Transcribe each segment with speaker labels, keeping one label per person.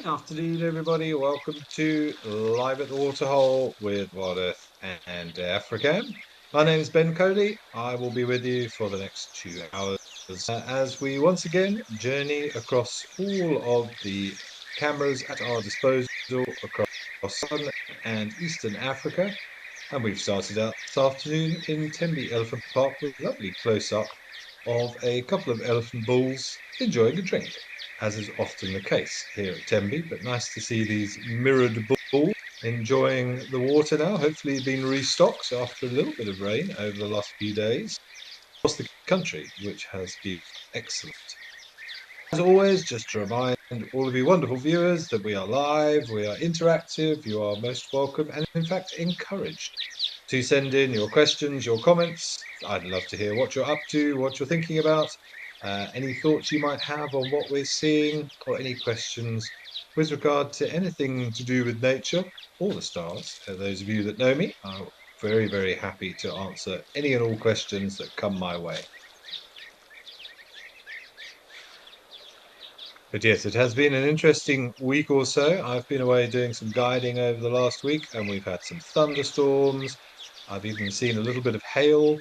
Speaker 1: Good afternoon, everybody. Welcome to Live at the Waterhole with Wild Earth and African. My name is Ben Coley. I will be with you for the next 2 hours as we once again journey across all of the cameras at our disposal across southern and eastern Africa. And we've started out this afternoon in Tembe Elephant Park with a lovely close-up of a couple of elephant bulls enjoying a drink, as is often the case here at Tembe. But nice to see these mirrored bulls enjoying the water now, hopefully being restocked after a little bit of rain over the last few days across the country, which has been excellent. As always, just to remind all of you wonderful viewers that we are live, we are interactive, you are most welcome and in fact encouraged to send in your questions, your comments. I'd love to hear what you're up to, what you're thinking about, any thoughts you might have on what we're seeing, or any questions with regard to anything to do with nature or the stars. Those of you that know me are very, very happy to answer any and all questions that come my way. But yes, it has been an interesting week or so. I've been away doing some guiding over the last week, and we've had some thunderstorms. I've even seen a little bit of hail,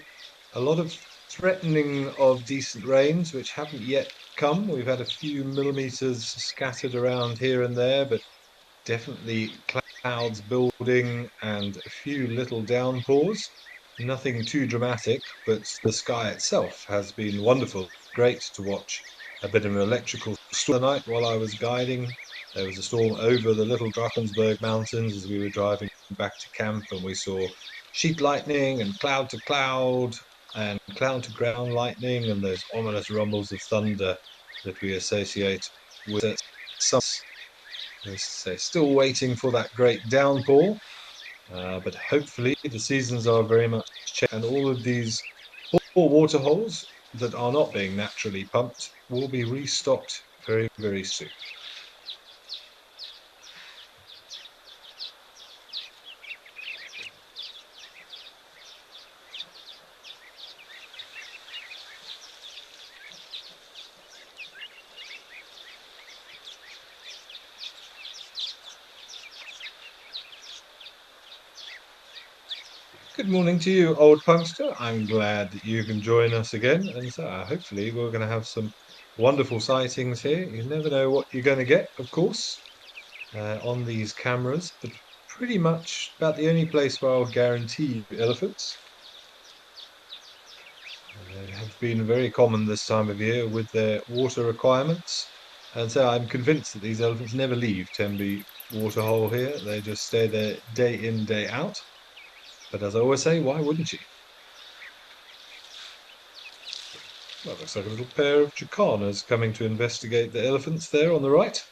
Speaker 1: a lot of threatening of decent rains, which haven't yet come. We've had a few millimeters scattered around here and there, but definitely clouds building and a few little downpours. Nothing too dramatic, but the sky itself has been wonderful. Great to watch a bit of an electrical storm the night while I was guiding. There was a storm over the Little Drakensberg Mountains as we were driving back to camp, and we saw sheet lightning and cloud to cloud and cloud to ground lightning and those ominous rumbles of thunder that we associate with some. So still waiting for that great downpour, but hopefully the seasons are very much changed, and all of these poor water holes that are not being naturally pumped will be restocked very, very soon. Good morning to you, old punkster. I'm glad that you can join us again, and hopefully we're going to have some wonderful sightings here. You never know what you're going to get, of course, on these cameras, but pretty much about the only place where I'll guarantee you elephants. They have been very common this time of year with their water requirements, and so I'm convinced that these elephants never leave Tembe waterhole here. They just stay there day in, day out. But as I always say, why wouldn't you? Well, looks like a little pair of jacanas coming to investigate the elephants there on the right.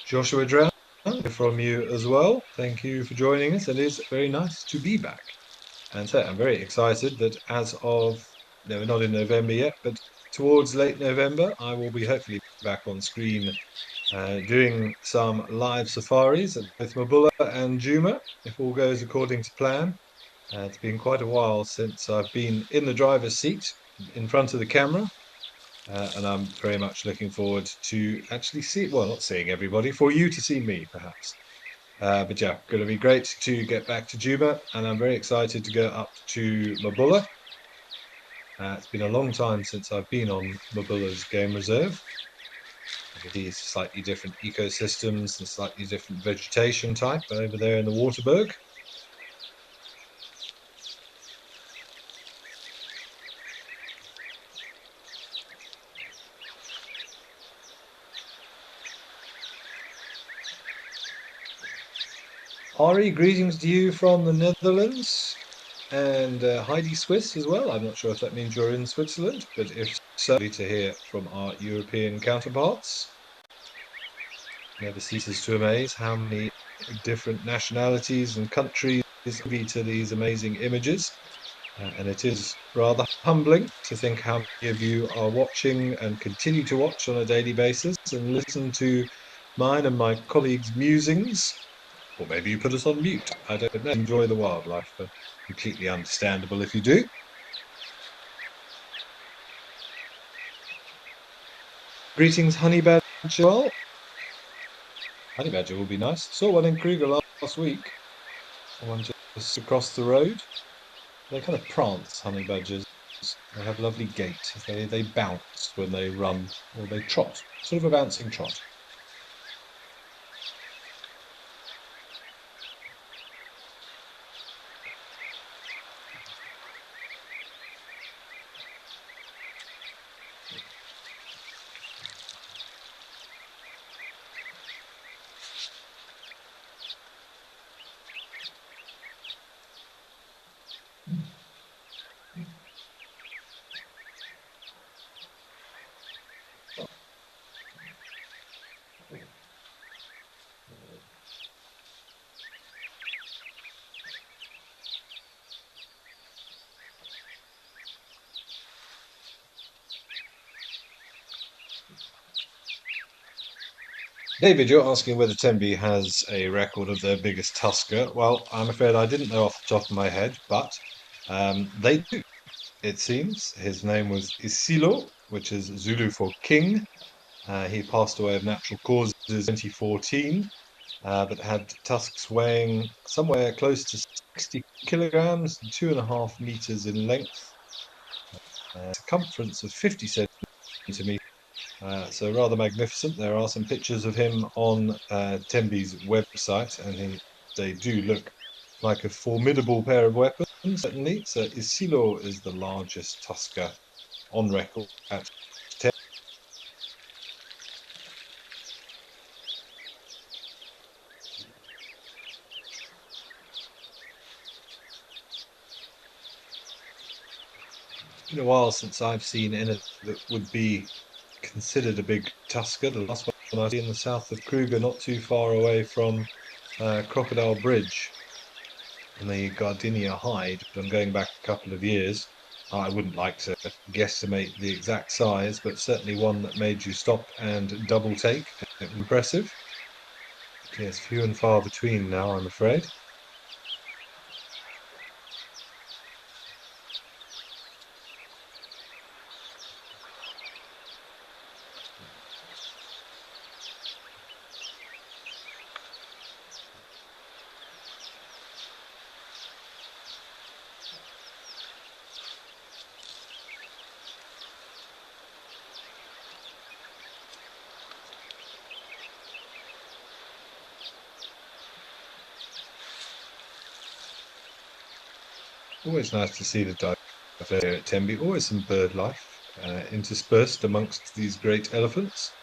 Speaker 1: Joshua Drown, from you as well. Thank you for joining us. It is very nice to be back. And so I'm very excited that as of, no, we're not in November yet, but towards late November, I will be hopefully back on screen doing some live safaris at both Mabulla and Juma, if all goes according to plan. It's been quite a while since I've been in the driver's seat in front of the camera, and I'm very much looking forward to actually not seeing everybody, for you to see me, perhaps. But yeah, going to be great to get back to Juba, and I'm very excited to go up to Mabulla. It's been a long time since I've been on Mabulla's game reserve. These slightly different ecosystems and slightly different vegetation type over there in the Waterberg. Ari, greetings to you from the Netherlands, and Heidi Swiss as well. I'm not sure if that means you're in Switzerland, but if so, to hear from our European counterparts. Never ceases to amaze how many different nationalities and countries be to these amazing images. And it is rather humbling to think how many of you are watching and continue to watch on a daily basis and listen to mine and my colleagues' musings. Or maybe you put us on mute. I don't know. Enjoy the wildlife. completely understandable if you do. Greetings, honey badger. Well, honey badger will be nice. Saw one in Kruger last week. One just across the road. They kind of prance, honey badgers. They have lovely gait. They bounce when they run, or they trot, sort of a bouncing trot. David, you're asking whether Tenby has a record of their biggest tusker. Well, I'm afraid I didn't know off the top of my head, but they do, it seems. His name was Isilo, which is Zulu for king. He passed away of natural causes in 2014, but had tusks weighing somewhere close to 60 kilograms, 2.5 meters in length, circumference of 50 centimeters. So rather magnificent. There are some pictures of him on Tembi's website, and they do look like a formidable pair of weapons, certainly. So Isilo is the largest tusker on record at 10. It's been a while since I've seen any that would be considered a big tusker. The last one I see in the south of Kruger, not too far away from Crocodile Bridge in the Gardenia hide, but I'm going back a couple of years. I wouldn't like to guesstimate the exact size, but certainly one that made you stop and double take. Impressive. Yes, few and far between now, I'm afraid. Always nice to see the diversity at Tenby. Always some bird life interspersed amongst these great elephants.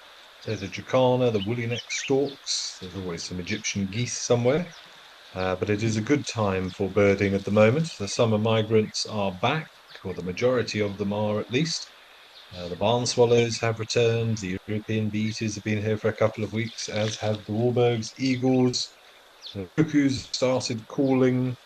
Speaker 1: There's a jacana, the woolly-necked storks. There's always some Egyptian geese somewhere. But it is a good time for birding at the moment. The summer migrants are back, or the majority of them are at least. The barn swallows have returned. The European bee-eaters have been here for a couple of weeks, as have the warburgs, eagles. The cuckoos started calling.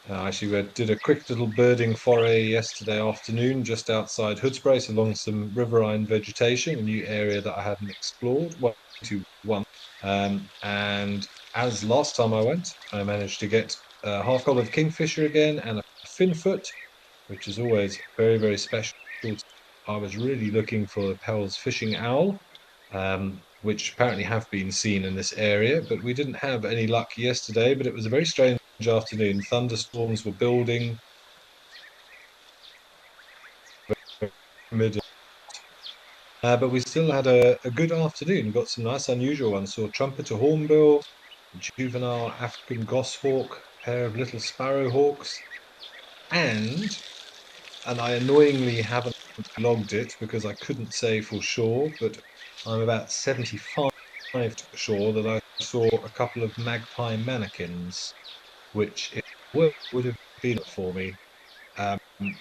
Speaker 1: Actually, we did a quick little birding foray yesterday afternoon just outside Hoodsbrace along some riverine vegetation, a new area that I hadn't explored. Well, to one. And as last time I went, I managed to get a half-collared kingfisher again and a finfoot, which is always very, very special. I was really looking for the Pell's fishing owl, which apparently have been seen in this area, but we didn't have any luck yesterday. But it was a very strange afternoon. Thunderstorms were building. But we still had a good afternoon. Got some nice unusual ones. Saw trumpeter hornbill, juvenile African goshawk, pair of little sparrowhawks, and I annoyingly haven't logged it because I couldn't say for sure, but I'm about 75 sure that I saw a couple of magpie mannequins, which it would have been for me,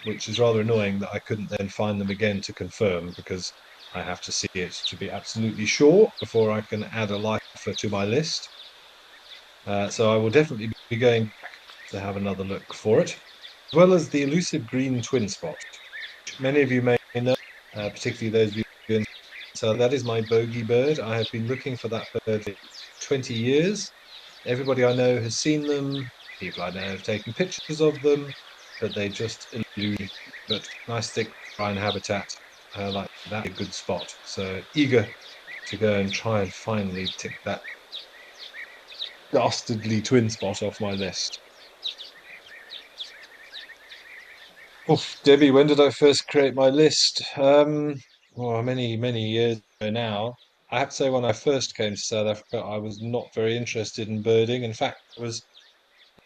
Speaker 1: which is rather annoying that I couldn't then find them again to confirm because I have to see it to be absolutely sure before I can add a lifer to my list. So I will definitely be going back to have another look for it, as well as the elusive green twin spot. Many of you may know, particularly those of you in. So that is my bogey bird. I have been looking for that bird for 20 years. Everybody I know has seen them. people I know have taken pictures of them, but they just elude me. But nice thick brine habitat like that, a good spot. So eager to go and try and finally tick that dastardly twin spot off my list. Oof, Debbie, when did I first create my list? Well, many years ago now. I have to say, when I first came to South Africa, I was not very interested in birding. In fact, I was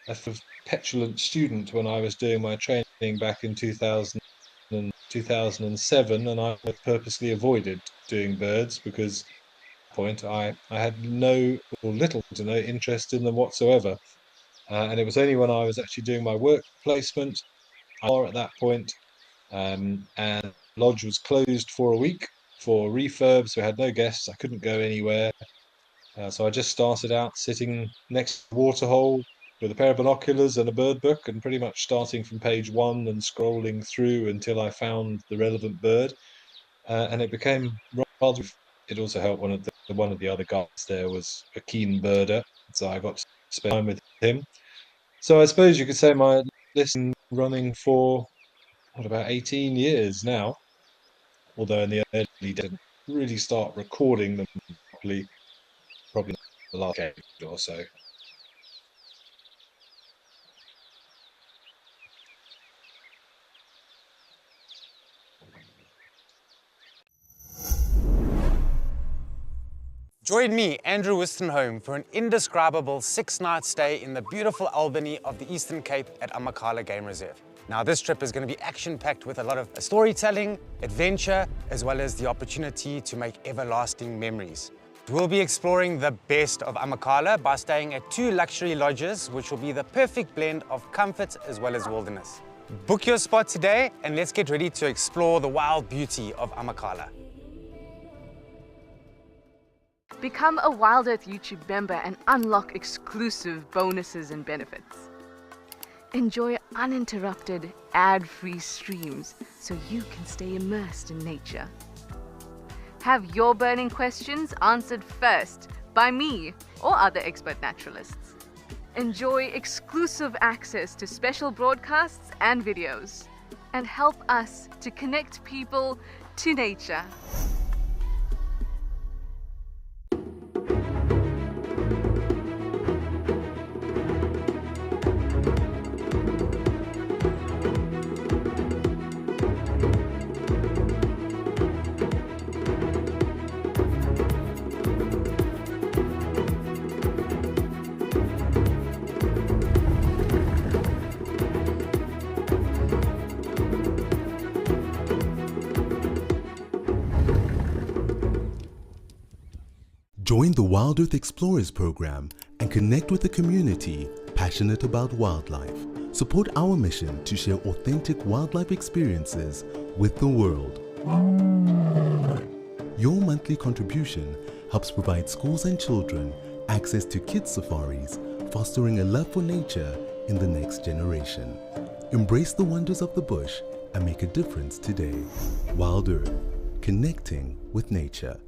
Speaker 1: a sort of petulant student when I was doing my training back in 2000 and 2007, and I purposely avoided doing birds because at that point I had no or little to no interest in them whatsoever. And it was only when I was actually doing my work placement at that point, and lodge was closed for a week for refurbs. We had no guests. I couldn't go anywhere. So I just started out sitting next to the waterhole with a pair of binoculars and a bird book, and pretty much starting from page one and scrolling through until I found the relevant bird. And it became rather. It also helped one of the other guys there was a keen birder, so I got to spend time with him. So I suppose you could say my list is running for what, about 18 years now, although in the early days, I didn't really start recording them properly, probably the last decade or so.
Speaker 2: Join me, Andrew Wistenholm, for an indescribable 6-night stay in the beautiful Albany of the Eastern Cape at Amakhala Game Reserve. Now, this trip is going to be action-packed with a lot of storytelling, adventure, as well as the opportunity to make everlasting memories. We'll be exploring the best of Amakhala by staying at 2 luxury lodges, which will be the perfect blend of comfort as well as wilderness. Book your spot today, and let's get ready to explore the wild beauty of Amakhala.
Speaker 3: Become a Wild Earth YouTube member and unlock exclusive bonuses and benefits. Enjoy uninterrupted, ad-free streams so you can stay immersed in nature. Have your burning questions answered first by me or other expert naturalists. Enjoy exclusive access to special broadcasts and videos, and help us to connect people to nature.
Speaker 4: Join the Wild Earth Explorers program and connect with a community passionate about wildlife. Support our mission to share authentic wildlife experiences with the world. Your monthly contribution helps provide schools and children access to kids' safaris, fostering a love for nature in the next generation. Embrace the wonders of the bush and make a difference today. Wild Earth, connecting with nature.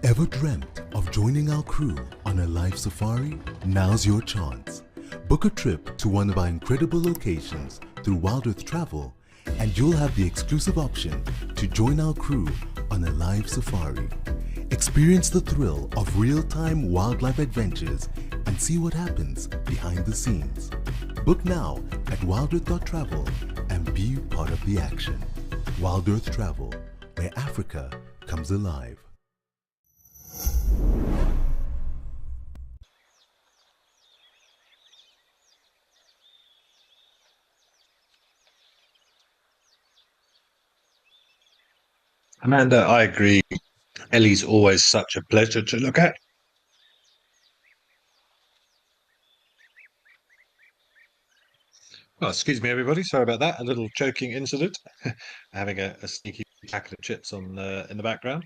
Speaker 4: Ever dreamt of joining our crew on a live safari? Now's your chance. Book a trip to one of our incredible locations through Wild Earth Travel, and you'll have the exclusive option to join our crew on a live safari. Experience the thrill of real-time wildlife adventures and see what happens behind the scenes. Book now at wildearth.travel and be part of the action. Wild Earth Travel, where Africa comes alive.
Speaker 1: Amanda, I agree. Ellie's always such a pleasure to look at. Well, excuse me, everybody. Sorry about that. A little choking incident. Having a sneaky packet of chips on in the background.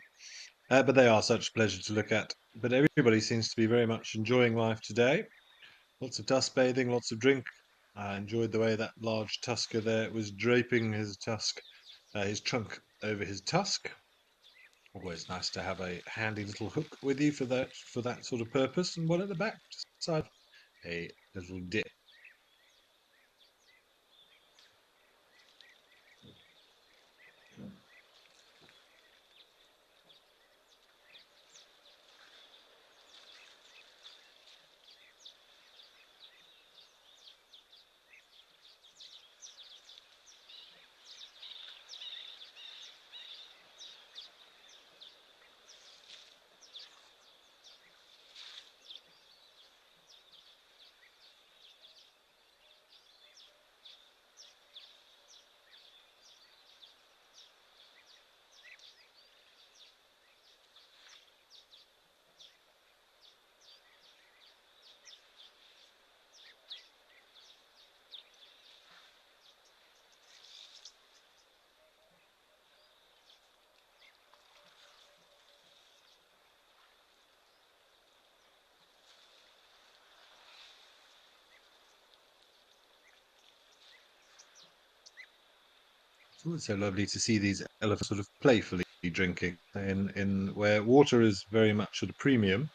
Speaker 1: But they are such a pleasure to look at. But everybody seems to be very much enjoying life today. Lots of dust bathing, lots of drink. I enjoyed the way that large tusker there was draping his trunk over his tusk. Always nice to have a handy little hook with you for that sort of purpose. And one at the back, just side a little dip. It's always so lovely to see these elephants sort of playfully drinking in where water is very much at a premium.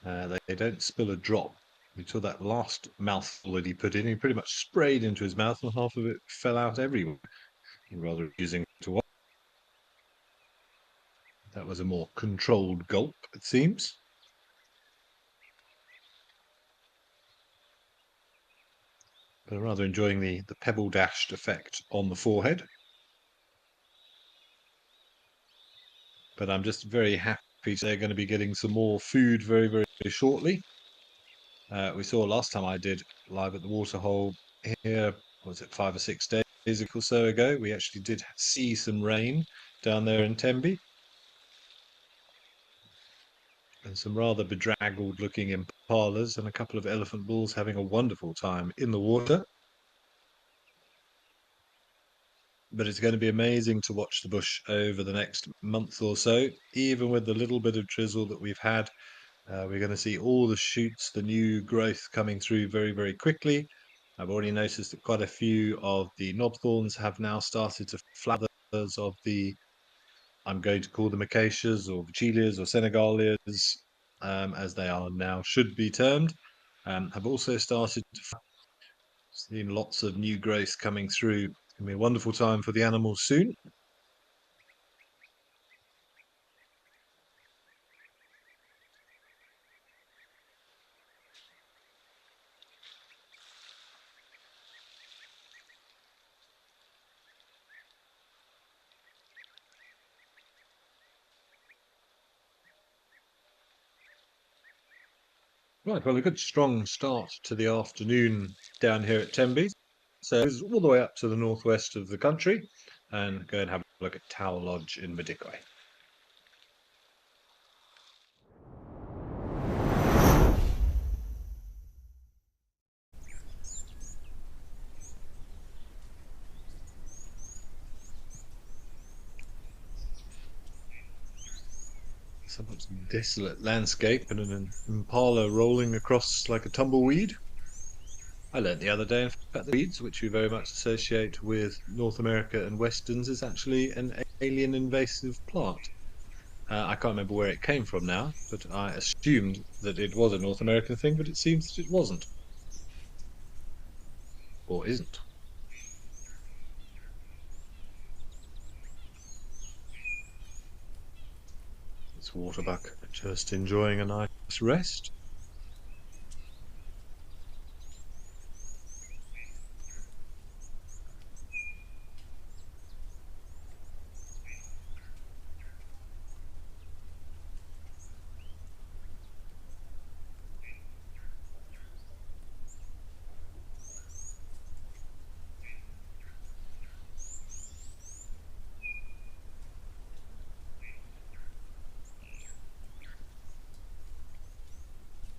Speaker 1: They don't spill a drop. We saw that last mouthful that he put in. He pretty much sprayed into his mouth, and half of it fell out everywhere. Rather amusing to watch. That was a more controlled gulp, it seems. But I'm rather enjoying the pebble dashed effect on the forehead. But I'm just very happy they're going to be getting some more food very, very shortly. We saw last time I did live at the waterhole here, was it 5 or 6 days or so ago? We actually did see some rain down there in Tembe. And some rather bedraggled looking impalas and a couple of elephant bulls having a wonderful time in the water. But it's going to be amazing to watch the bush over the next month or so. Even with the little bit of drizzle that we've had, we're going to see all the shoots, the new growth coming through very, very quickly. I've already noticed that quite a few of the knobthorns have now started to flower. Of the, I'm going to call them acacias or vachelias or senegalias, as they are now should be termed, have also started to see lots of new growth coming through. It's going to be a wonderful time for the animals soon. Right, well, a good strong start to the afternoon down here at Tembe. So it's all the way up to the northwest of the country, and go and have a look at Tower Lodge in Madikwe. Somewhat desolate landscape and an impala rolling across like a tumbleweed. I learnt the other day, in fact, the weeds, which we very much associate with North America and Westerns, is actually an alien invasive plant. I can't remember where it came from now, but I assumed that it was a North American thing, but it seems that it wasn't. Or isn't. It's Waterbuck just enjoying a nice rest.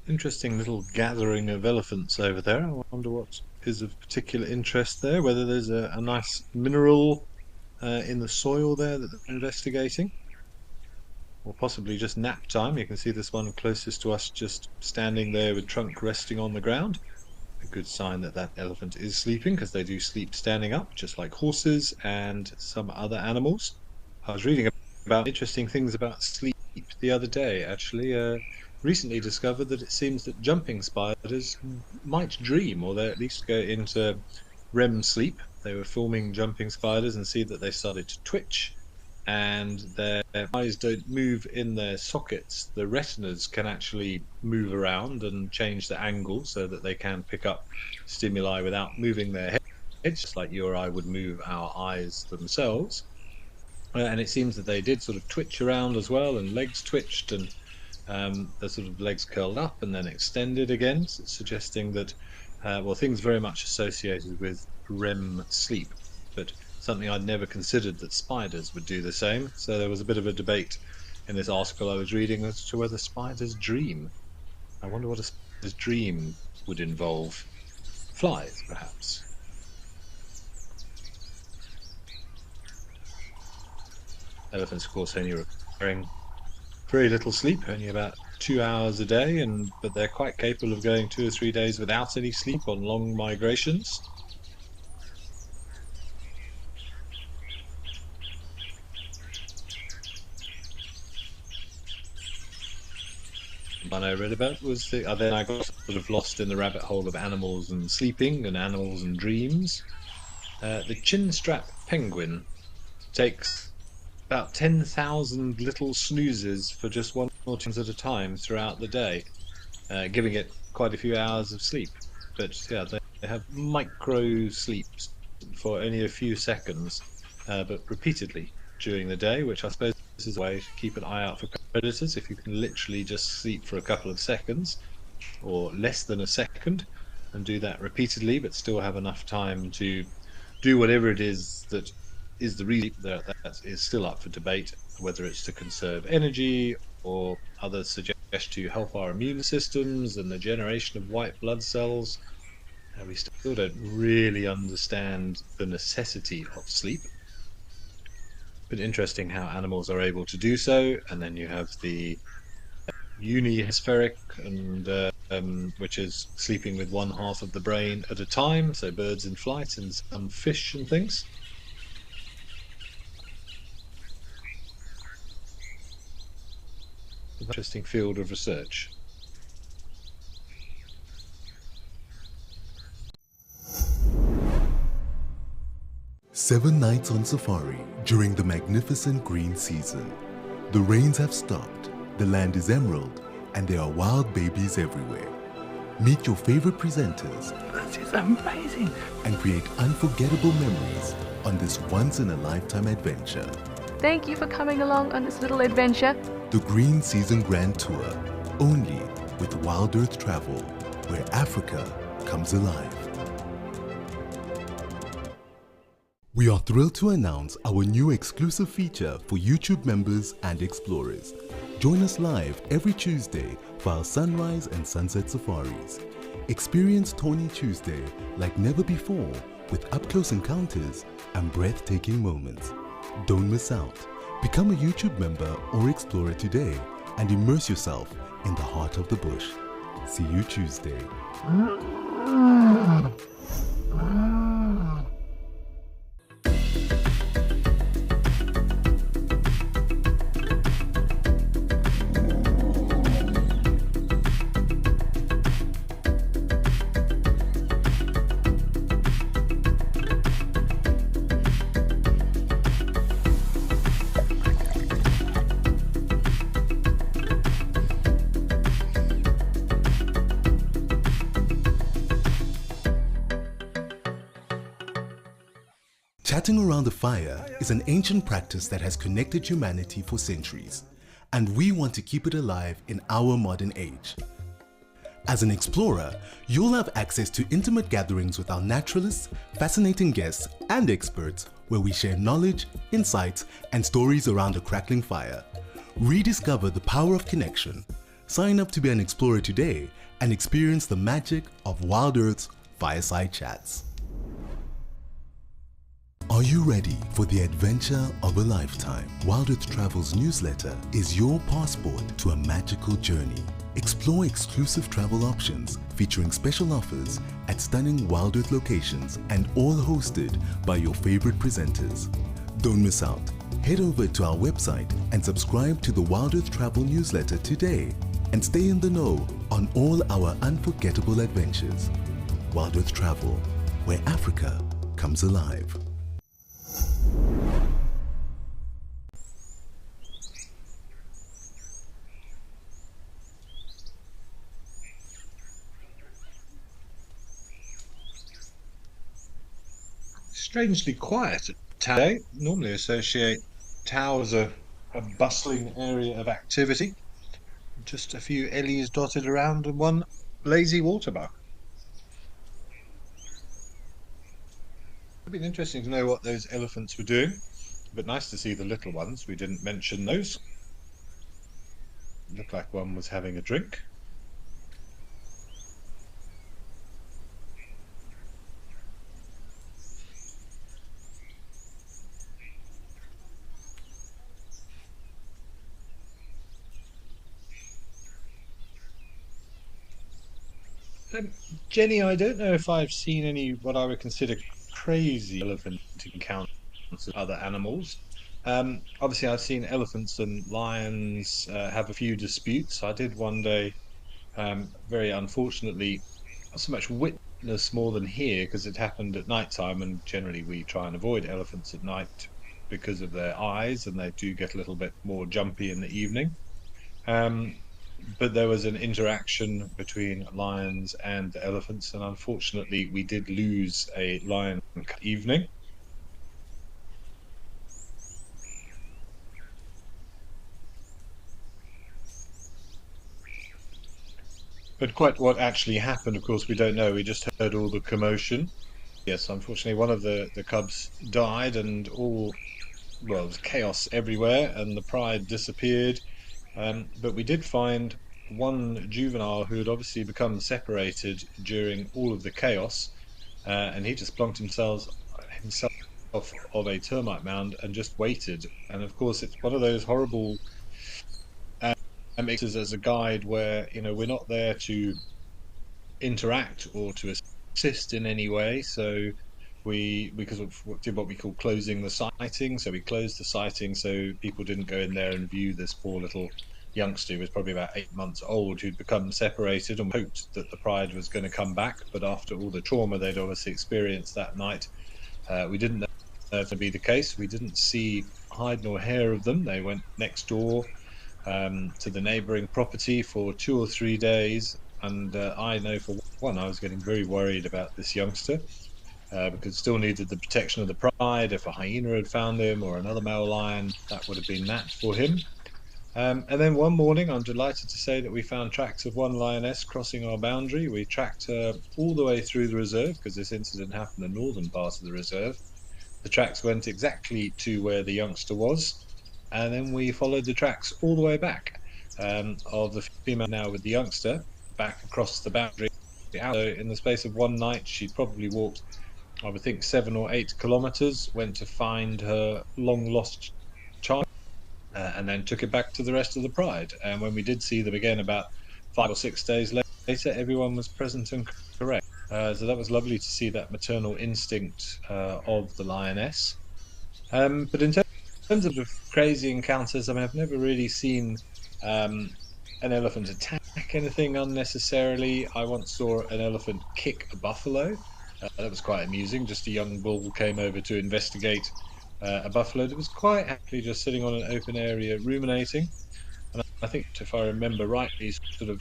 Speaker 1: Interesting little gathering of elephants over there. I wonder what is of particular interest there, whether there's a nice mineral in the soil there that they're investigating, or possibly just nap time. You can see this one closest to us just standing there with trunk resting on the ground. A good sign that that elephant is sleeping, because they do sleep standing up, just like horses and some other animals. I was reading about interesting things about sleep the other day, actually. recently discovered that it seems that jumping spiders might dream, or they at least go into REM sleep. They were filming jumping spiders and see that they started to twitch, and their eyes don't move in their sockets. The retinas can actually move around and change the angle so that they can pick up stimuli without moving their heads, just like you or I would move our eyes themselves. And it seems that they did sort of twitch around as well, and legs twitched, and the sort of legs curled up and then extended again, suggesting that, well, things very much associated with REM sleep, but something I'd never considered that spiders would do the same. So there was a bit of a debate in this article I was reading as to whether spiders dream. I wonder what a spider's dream would involve. Flies, perhaps. Elephants, of course, only requiring very little sleep, only about 2 hours a day, but they're quite capable of going 2 or 3 days without any sleep on long migrations. One I read about was then I got sort of lost in the rabbit hole of animals and sleeping and animals and dreams. The chinstrap penguin takes about 10,000 little snoozes for just 1 or 2 at a time throughout the day, giving it quite a few hours of sleep. But yeah, they have micro sleeps for only a few seconds, but repeatedly during the day, which I suppose is a way to keep an eye out for predators. If you can literally just sleep for a couple of seconds or less than a second and do that repeatedly, but still have enough time to do whatever it is that is the reason, that is still up for debate, whether it's to conserve energy or others suggest to help our immune systems and the generation of white blood cells. We still don't really understand the necessity of sleep, but interesting how animals are able to do so. And then you have the unihemispheric, and which is sleeping with one half of the brain at a time, so birds in flight and some fish and things. Interesting field of research.
Speaker 4: Seven nights on safari during the magnificent green season. The rains have stopped, the land is emerald, and there are wild babies everywhere. Meet your favorite presenters.
Speaker 5: This is amazing.
Speaker 4: And create unforgettable memories on this once-in-a-lifetime adventure.
Speaker 3: Thank you for coming along on this little adventure.
Speaker 4: The Green Season Grand Tour, only with Wild Earth Travel, where Africa comes alive. We are thrilled to announce our new exclusive feature for YouTube members and explorers. Join us live every Tuesday for our sunrise and sunset safaris. Experience Tawny Tuesday like never before with up-close encounters and breathtaking moments. Don't miss out. Become a YouTube member or explorer today and immerse yourself in the heart of the bush. See you Tuesday. Chatting around a fire is an ancient practice that has connected humanity for centuries, and we want to keep it alive in our modern age. As an explorer, you'll have access to intimate gatherings with our naturalists, fascinating guests, and experts where we share knowledge, insights, and stories around a crackling fire. Rediscover the power of connection. Sign up to be an explorer today and experience the magic of Wild Earth's fireside chats. Are you ready for the adventure of a lifetime? Wild Earth Travel's newsletter is your passport to a magical journey. Explore exclusive travel options featuring special offers at stunning Wild Earth locations and all hosted by your favorite presenters. Don't miss out. Head over to our website and subscribe to the Wild Earth Travel newsletter today and stay in the know on all our unforgettable adventures. Wildwood Travel, where Africa comes alive.
Speaker 1: Strangely quiet today. Normally associate Tau as a bustling area of activity. Just a few ellies dotted around and one lazy waterbuck. It'd been interesting to know what those elephants were doing, but nice to see the little ones. We didn't mention those. Looked like one was having a drink. Jenny, I don't know if I've seen any what I would consider crazy elephant encounters with other animals. Obviously, I've seen elephants and lions have a few disputes. I did one day, very unfortunately, not so much witness more than hear because it happened at night time, and generally we try and avoid elephants at night because of their eyes, and they do get a little bit more jumpy in the evening. Um, but there was an interaction between lions and the elephants, and unfortunately, we did lose a lion evening. But quite what actually happened, of course, we don't know. We just heard all the commotion. Yes, unfortunately, one of the cubs died, and well, there was chaos everywhere, and the pride disappeared. But we did find one juvenile who had obviously become separated during all of the chaos, and he just plonked himself of a termite mound and just waited. And of course, it's one of those horrible mixes as a guide where we're not there to interact or to assist in any way. So because of did what we call closing the sighting. So we closed the sighting so people didn't go in there and view this poor little youngster who was probably about 8 months old who'd become separated and hoped that the pride was going to come back. But after all the trauma they'd obviously experienced that night, we didn't know that to be the case. We didn't see hide nor hair of them. They went next door to the neighboring property for 2 or 3 days. And I know for one, I was getting very worried about this youngster because still needed the protection of the pride. If a hyena had found him or another male lion, that would have been that for him. And then one morning, I'm delighted to say that we found tracks of one lioness crossing our boundary. We tracked her all the way through the reserve because this incident happened in the northern part of the reserve. The tracks went exactly to where the youngster was. And then we followed the tracks all the way back of the female now with the youngster back across the boundary. So in the space of one night, she probably walked, I would think, 7 or 8 kilometers, went to find her long lost child, and then took it back to the rest of the pride. And when we did see them again about 5 or 6 days later, everyone was present and correct. So that was lovely to see that maternal instinct of the lioness. But in terms of crazy encounters, I mean, I've never really seen an elephant attack anything unnecessarily. I once saw an elephant kick a buffalo. That was quite amusing. Just a young bull came over to investigate a buffalo that was quite happily just sitting on an open area ruminating. And I think, if I remember rightly, sort of,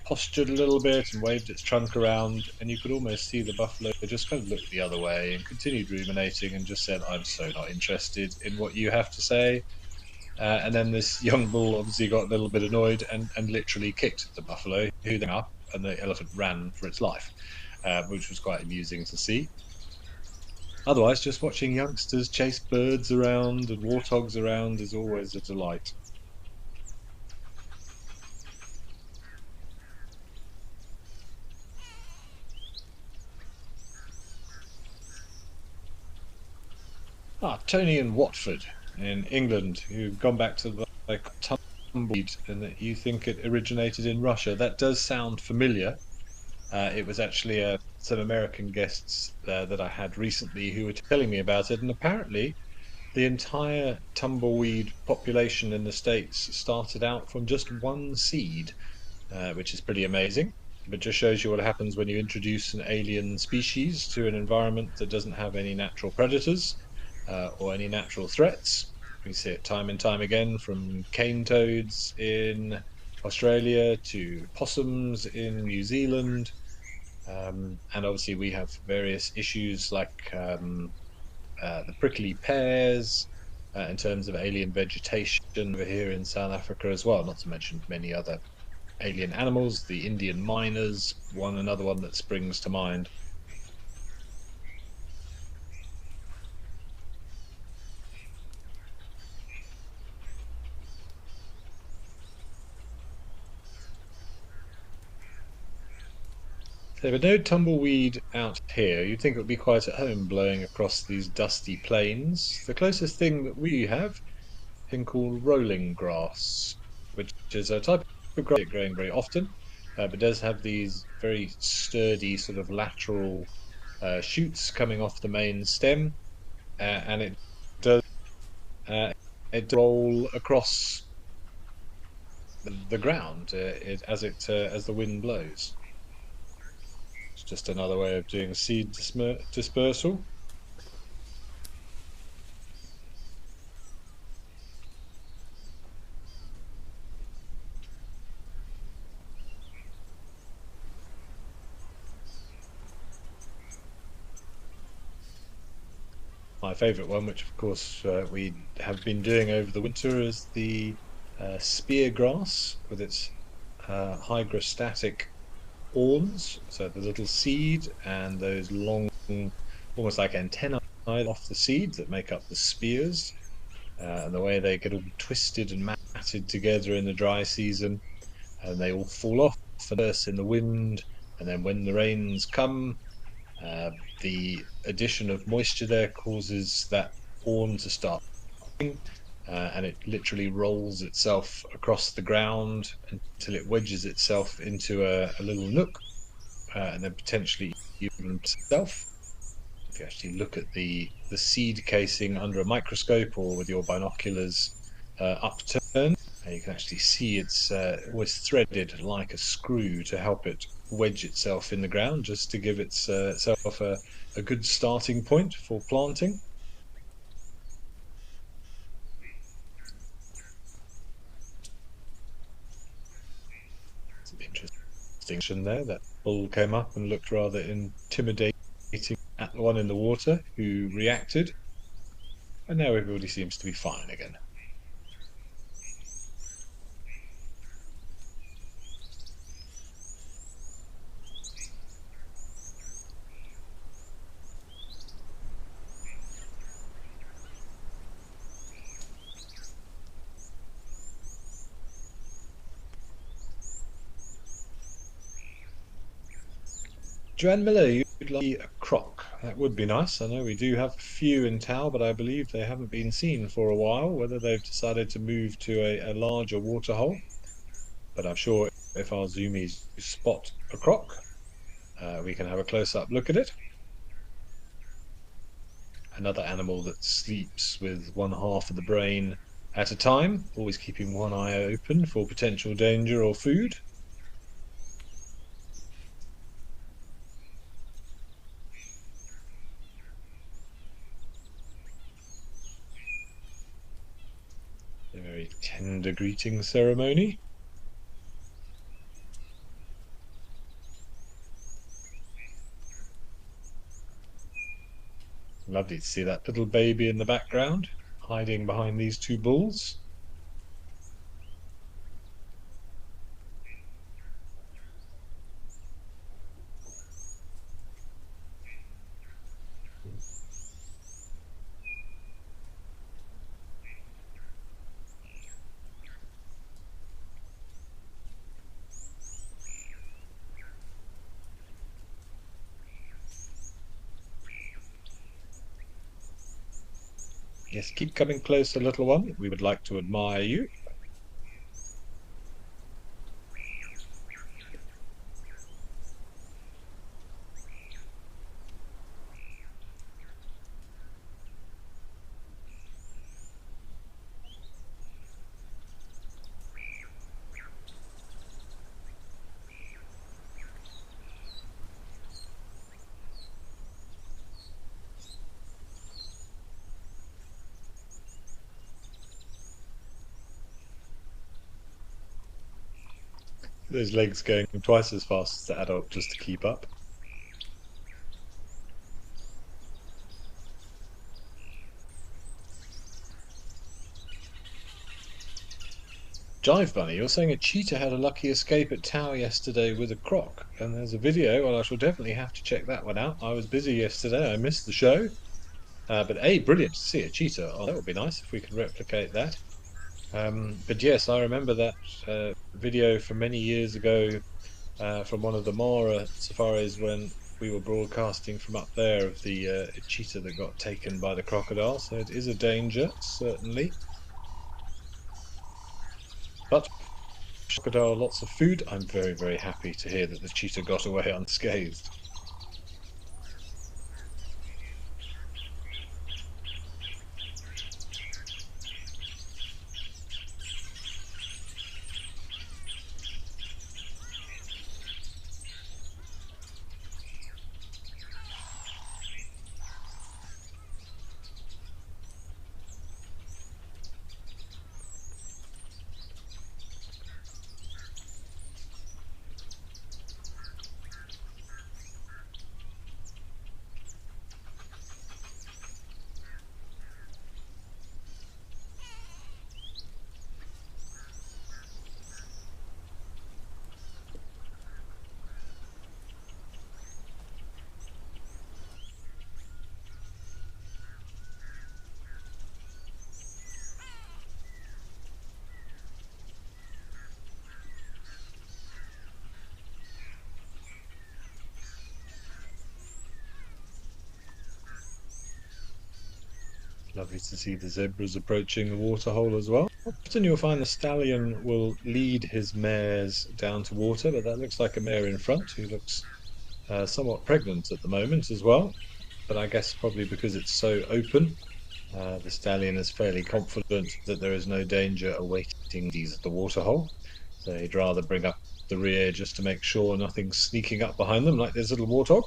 Speaker 1: postured a little bit and waved its trunk around, and you could almost see the buffalo just kind of look the other way and continued ruminating and just said, "I'm so not interested in what you have to say." And then this young bull obviously got a little bit annoyed and literally kicked the buffalo, who then up, and the elephant ran for its life, which was quite amusing to see. Otherwise, just watching youngsters chase birds around and warthogs around is always a delight. Tony in Watford in England, who've gone back to the tumbleweed, and that you think it originated in Russia. That does sound familiar. It was actually some American guests that I had recently who were telling me about it, and apparently the entire tumbleweed population in the States started out from just one seed. which is pretty amazing. But just shows you what happens when you introduce an alien species to an environment that doesn't have any natural predators or any natural threats. We see it time and time again, from cane toads in Australia to possums in New Zealand. And obviously, we have various issues like the prickly pears in terms of alien vegetation over here in South Africa as well, not to mention many other alien animals. The Indian miners, another one that springs to mind. There were no tumbleweed out here. You'd think it would be quite at home blowing across these dusty plains. The closest thing that we have, a thing called rolling grass, which is a type of grass growing very often, but does have these very sturdy sort of lateral shoots coming off the main stem, and does uh, it roll across the ground as the wind blows. It's just another way of doing seed dispersal. My favourite one, which of course we have been doing over the winter, is the spear grass with its hygrostatic awns. So the little seed and those long, almost like antennae off the seed that make up the spears, and the way they get all twisted and matted together in the dry season, and they all fall off and burst in the wind. And then when the rains come, uh, the addition of moisture there causes that awn to start, and it literally rolls itself across the ground until it wedges itself into a little nook, and then potentially even itself. If you actually look at the seed casing under a microscope or with your binoculars upturned, you can actually see it's always threaded like a screw to help it wedge itself in the ground, just to give itself a good starting point for planting. It's an interesting there. That bull came up and looked rather intimidating at the one in the water, who reacted, and now everybody seems to be fine again. Joanne Miller, you'd like a croc. That would be nice. I know we do have a few in Tau, but I believe they haven't been seen for a while, whether they've decided to move to a larger waterhole. But I'm sure if our zoomies spot a croc, we can have a close-up look at it. Another animal that sleeps with one half of the brain at a time, always keeping one eye open for potential danger or food. A very tender greeting ceremony. Lovely to see that little baby in the background, hiding behind these two bulls. Yes, keep coming closer, little one. We would like to admire you. those legs going twice as fast as the adult just to keep up. Jive Bunny, you're saying a cheetah had a lucky escape at Tower yesterday with a croc, and there's a video. Well, I shall definitely have to check that one out. I was busy yesterday, I missed the show. But brilliant to see a cheetah. Oh, that would be nice if we could replicate that. But yes, I remember that video from many years ago from one of the Mara safaris when we were broadcasting from up there of the cheetah that got taken by the crocodile. So it is a danger, certainly. But crocodile, lots of food. I'm very, very happy to hear that the cheetah got away unscathed. Lovely to see the zebras approaching the waterhole as well. Often you'll find the stallion will lead his mares down to water, but that looks like a mare in front who looks somewhat pregnant at the moment as well. But I guess probably because it's so open, the stallion is fairly confident that there is no danger awaiting these at the waterhole. So he'd rather bring up the rear just to make sure nothing's sneaking up behind them like this little warthog.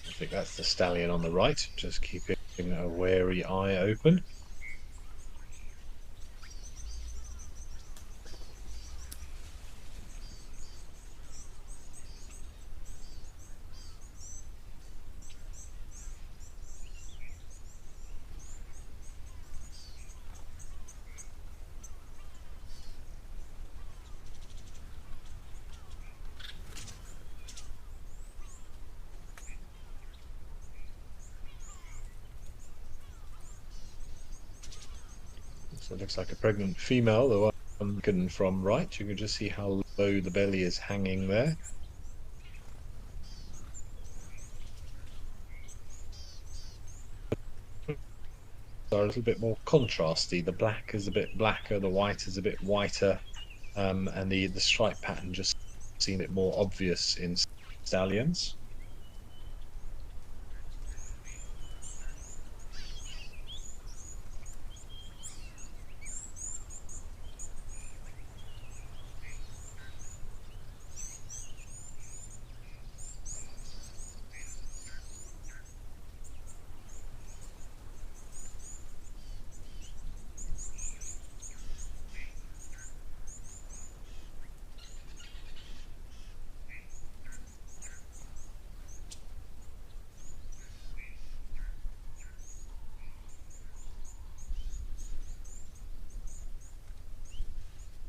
Speaker 1: I think that's the stallion on the right, just keeping a wary eye open. So it looks like a pregnant female, the one looking from right. You can just see how low the belly is hanging there. Are a little bit more contrasty. The black is a bit blacker, the white is a bit whiter, and the stripe pattern just seems a bit more obvious in stallions.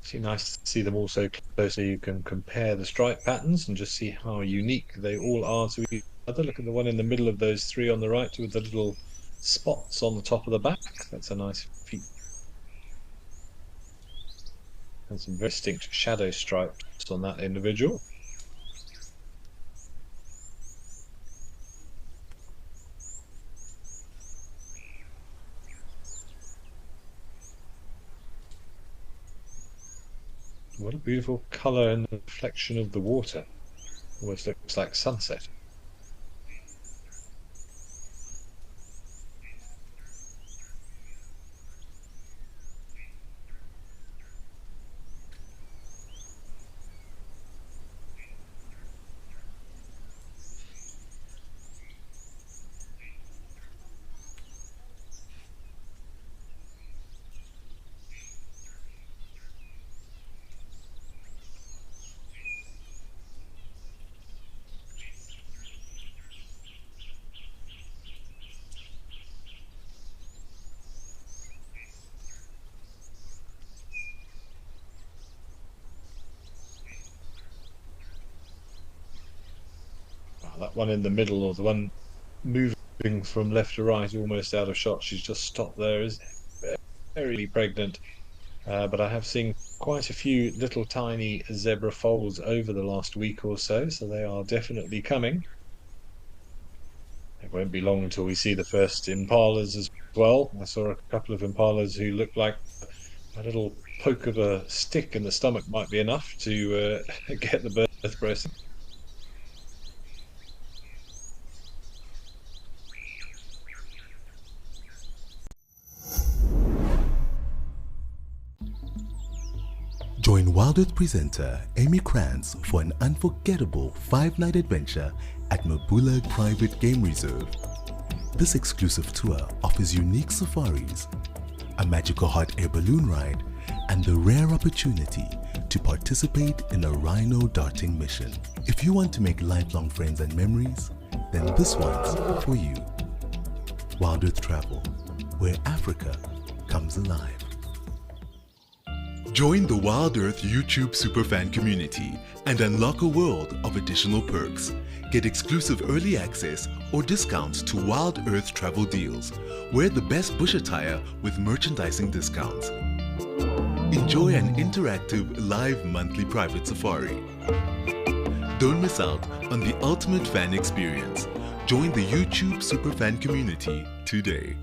Speaker 1: Actually nice to see them all so closely. You can compare the stripe patterns and just see how unique they all are to each other. Look at the one in the middle of those three on the right with the little spots on the top of the back. That's a nice feature. and some very distinct shadow stripes on that individual. What a beautiful colour in the reflection of the water. Almost looks like sunset. That one in the middle, or the one moving from left to right, almost out of shot, she's just stopped there, is very pregnant. But I have seen quite a few little tiny zebra foals over the last week or so, so they are definitely coming. It won't be long until we see the first impalas as well. I saw a couple of impalas who looked like a little poke of a stick in the stomach might be enough to get the birth process.
Speaker 4: Join Wild Earth presenter Amy Krantz for an unforgettable 5-night adventure at Mabulag Private Game Reserve. This exclusive tour offers unique safaris, a magical hot air balloon ride, and the rare opportunity to participate in a rhino darting mission. If you want to make lifelong friends and memories, then this one's for you. Wild Earth Travel, where Africa comes alive. Join the Wild Earth YouTube superfan community and unlock a world of additional perks. Get exclusive early access or discounts to Wild Earth travel deals. Wear the best bush attire with merchandising discounts. Enjoy an interactive live monthly private safari. Don't miss out on the ultimate fan experience. Join the YouTube superfan community today.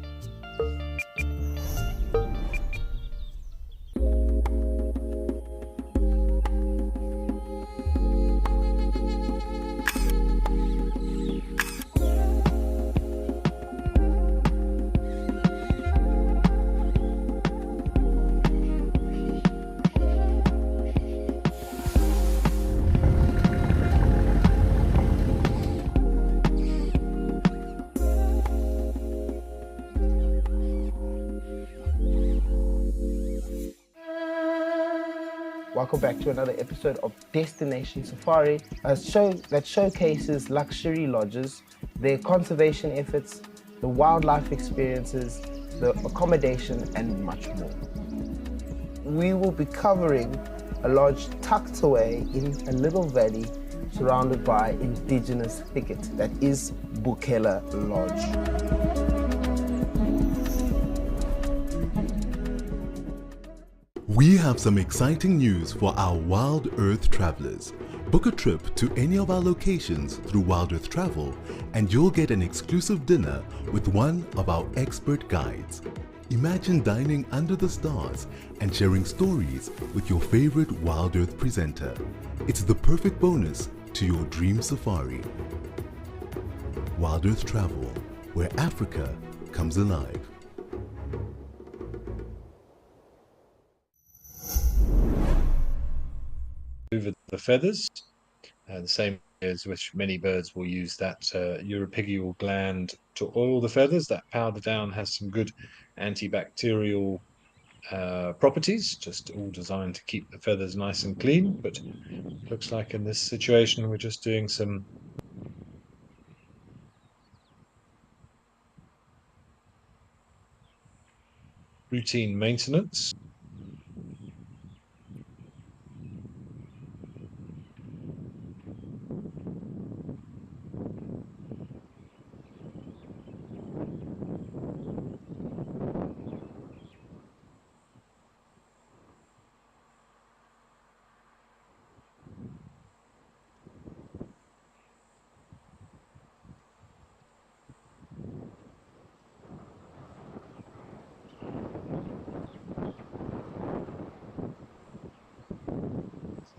Speaker 5: Welcome back to another episode of Destination Safari, a show that showcases luxury lodges, their conservation efforts, the wildlife experiences, the accommodation, and much more. We will be covering a lodge tucked away in a little valley surrounded by indigenous thicket that is Bukela Lodge.
Speaker 4: We have some exciting news for our Wild Earth travelers. Book a trip to any of our locations through Wild Earth Travel and you'll get an exclusive dinner with one of our expert guides. Imagine dining under the stars and sharing stories with your favorite Wild Earth presenter. It's the perfect bonus to your dream safari. Wild Earth Travel, where Africa comes alive.
Speaker 1: Over the feathers, the same as which many birds will use that uropygial gland to oil the feathers. That powder down has some good antibacterial properties, just all designed to keep the feathers nice and clean. But looks like in this situation we're just doing some routine maintenance.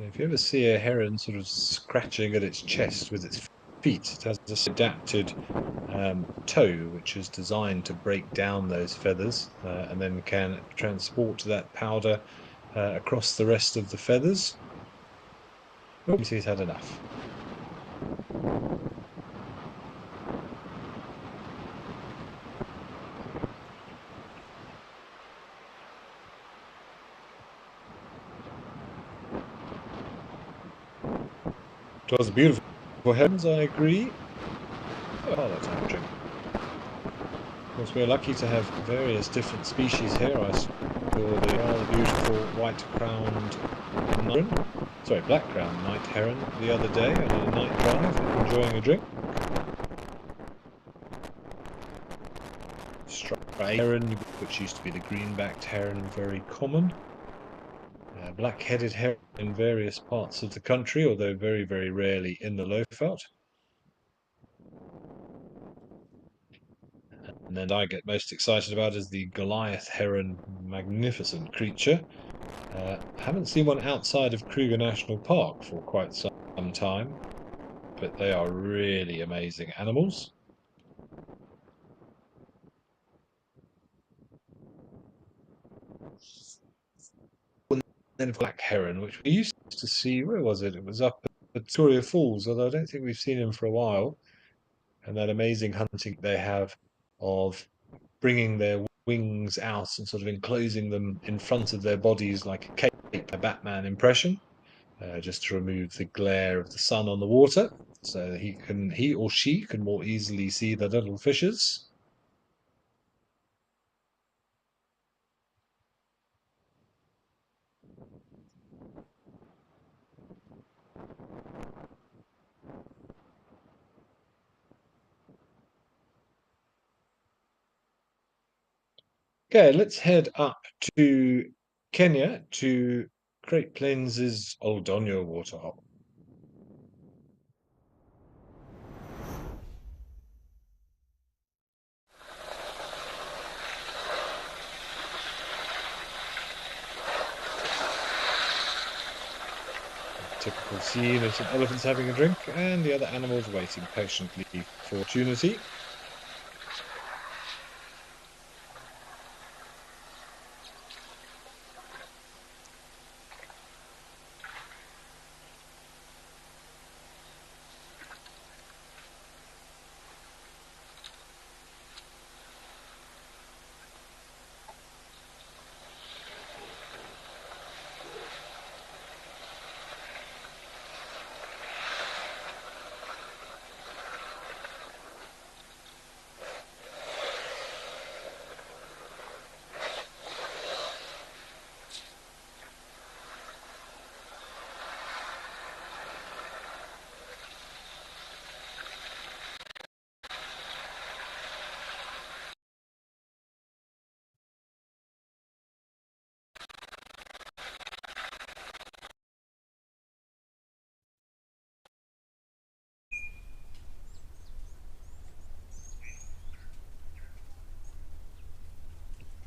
Speaker 1: If you ever see a heron sort of scratching at its chest with its feet, it has this adapted toe, which is designed to break down those feathers and then can transport that powder across the rest of the feathers. Oh, you see, he's had enough. It was beautiful heavens, I agree. Oh, let's have a drink. Of course, we're lucky to have various different species here. I saw the rather beautiful white-crowned heron, sorry, black-crowned night heron the other day on a night drive, enjoying a drink. Striped heron, which used to be the green-backed heron, very common. Black-headed heron in various parts of the country, although very, very rarely in the Lowveld. And then I get most excited about is the Goliath heron, magnificent creature. Haven't seen one outside of Kruger National Park for quite some time, but they are really amazing animals. And then black heron, which we used to see, where was it? It was up at Victoria Falls, although I don't think we've seen him for a while. And that amazing hunting they have of bringing their wings out and sort of enclosing them in front of their bodies like a cape, a Batman impression, just to remove the glare of the sun on the water, so he or she can more easily see the little fishes. Okay, let's head up to Kenya to Great Plains' Oldonyo waterhole. Typical scene of some elephants having a drink and the other animals waiting patiently for opportunity.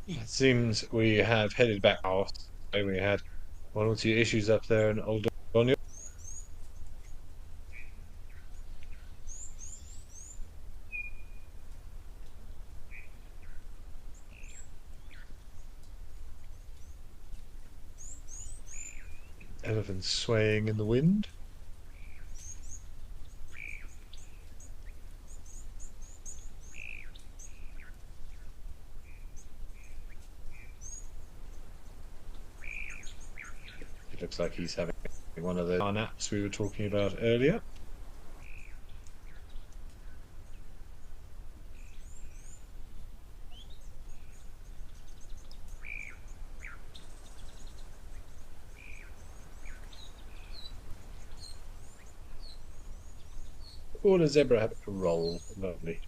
Speaker 1: It seems we have headed back out. We had one or two issues up there in Oldonyo. Elephants swaying in the wind. It looks like he's having one of the naps we were talking about earlier. Or a zebra had a roll. Lovely.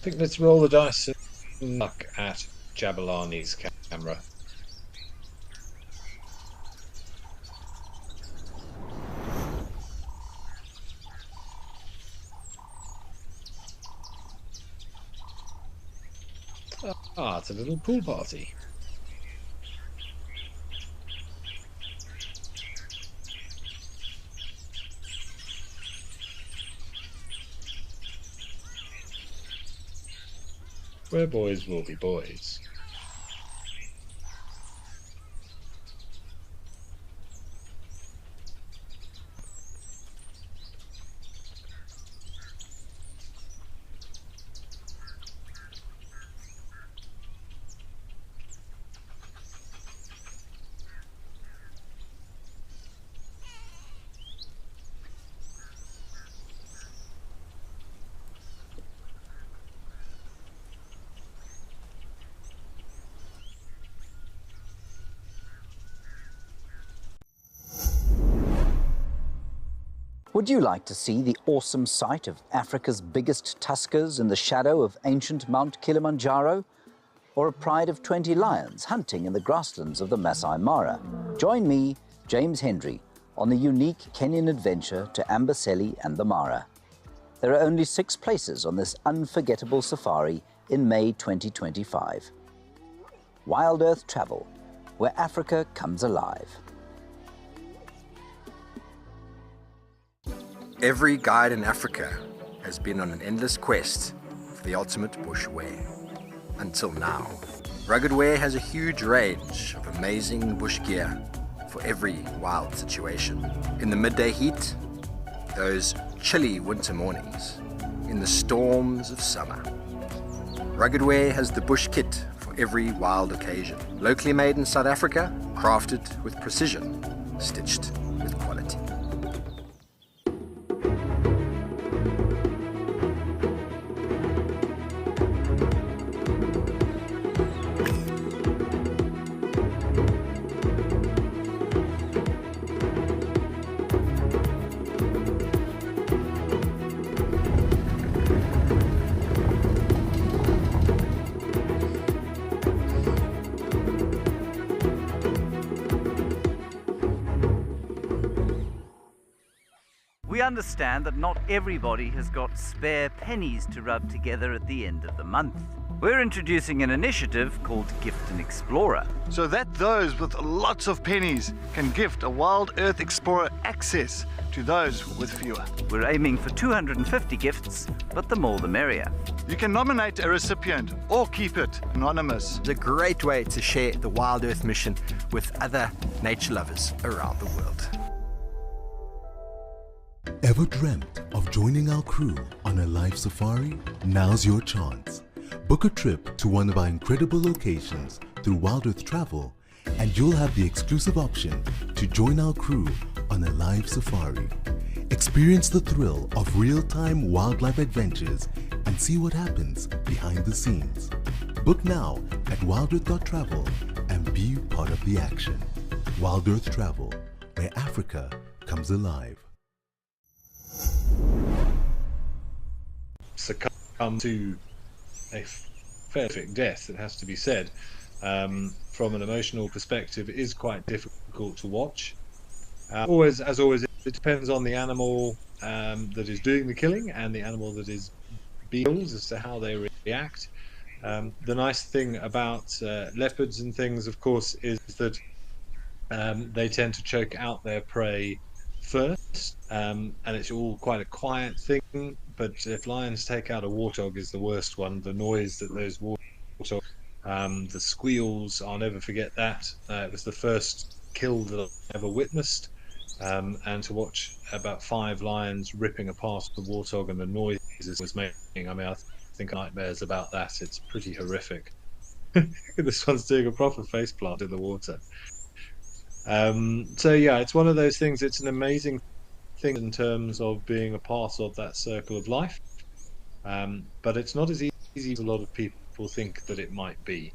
Speaker 1: think let's roll the dice and look at Jabalani's camera. Ah, it's a little pool party. Where boys will be boys.
Speaker 6: Would you like to see the awesome sight of Africa's biggest tuskers in the shadow of ancient Mount Kilimanjaro? Or a pride of 20 lions hunting in the grasslands of the Masai Mara? Join me, James Hendry, on the unique Kenyan adventure to Amboseli and the Mara. There are only 6 places on this unforgettable safari in May 2025. Wild Earth Travel, where Africa comes alive.
Speaker 7: Every guide in Africa has been on an endless quest for the ultimate bush wear. Until now. Rugged Wear has a huge range of amazing bush gear for every wild situation. In the midday heat, those chilly winter mornings, in the storms of summer. Rugged Wear has the bush kit for every wild occasion. Locally made in South Africa, crafted with precision, stitched with quality.
Speaker 8: We understand that not everybody has got spare pennies to rub together at the end of the month. We're introducing an initiative called Gift an Explorer.
Speaker 9: So that those with lots of pennies can gift a Wild Earth Explorer access to those with fewer.
Speaker 8: We're aiming for 250 gifts, but the more the merrier.
Speaker 9: You can nominate a recipient or keep it anonymous.
Speaker 7: It's a great way to share the Wild Earth mission with other nature lovers around the world.
Speaker 4: Ever dreamt of joining our crew on a live safari? Now's your chance. Book a trip to one of our incredible locations through Wild Earth Travel, and you'll have the exclusive option to join our crew on a live safari. Experience the thrill of real-time wildlife adventures and see what happens behind the scenes. Book now at wildearth.travel and be part of the action. Wild Earth Travel, where Africa comes alive.
Speaker 1: Succumb to a perfect death, it has to be said, from an emotional perspective, is quite difficult to watch. Always, it depends on the animal that is doing the killing and the animal that is being killed as to how they react. The nice thing about leopards and things, of course, is that they tend to choke out their prey first, and it's all quite a quiet thing. But if lions take out a warthog, is the worst one. The noise that those warthogs, the squeals, I'll never forget that. It was the first kill that I ever witnessed, and to watch about 5 lions ripping apart the warthog and the noises it was making. I mean, I think nightmares about that. It's pretty horrific. This one's doing a proper face plant in the water. So yeah, it's one of those things. It's an amazing thing in terms of being a part of that circle of life, but it's not as easy as a lot of people think that it might be.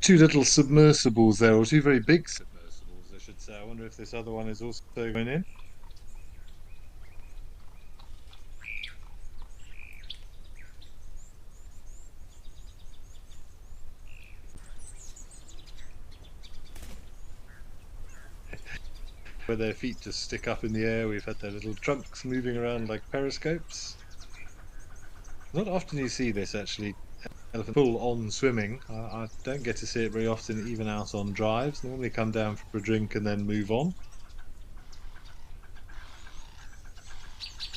Speaker 1: two little submersibles there, or two very big submersibles, I should say. I wonder if this other one is also going in. Where their feet just stick up in the air. We've had their little trunks moving around like periscopes. Not often you see this, actually. Elephant full on swimming. I don't get to see it very often, even out on drives. Normally come down for a drink and then move on.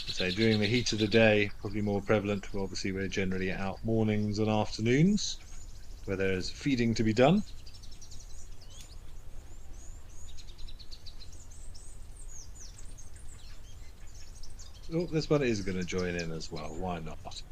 Speaker 1: So during the heat of the day, probably more prevalent. Obviously, we're generally out mornings and afternoons where there is feeding to be done. Oh, this one is going to join in as well. Why not?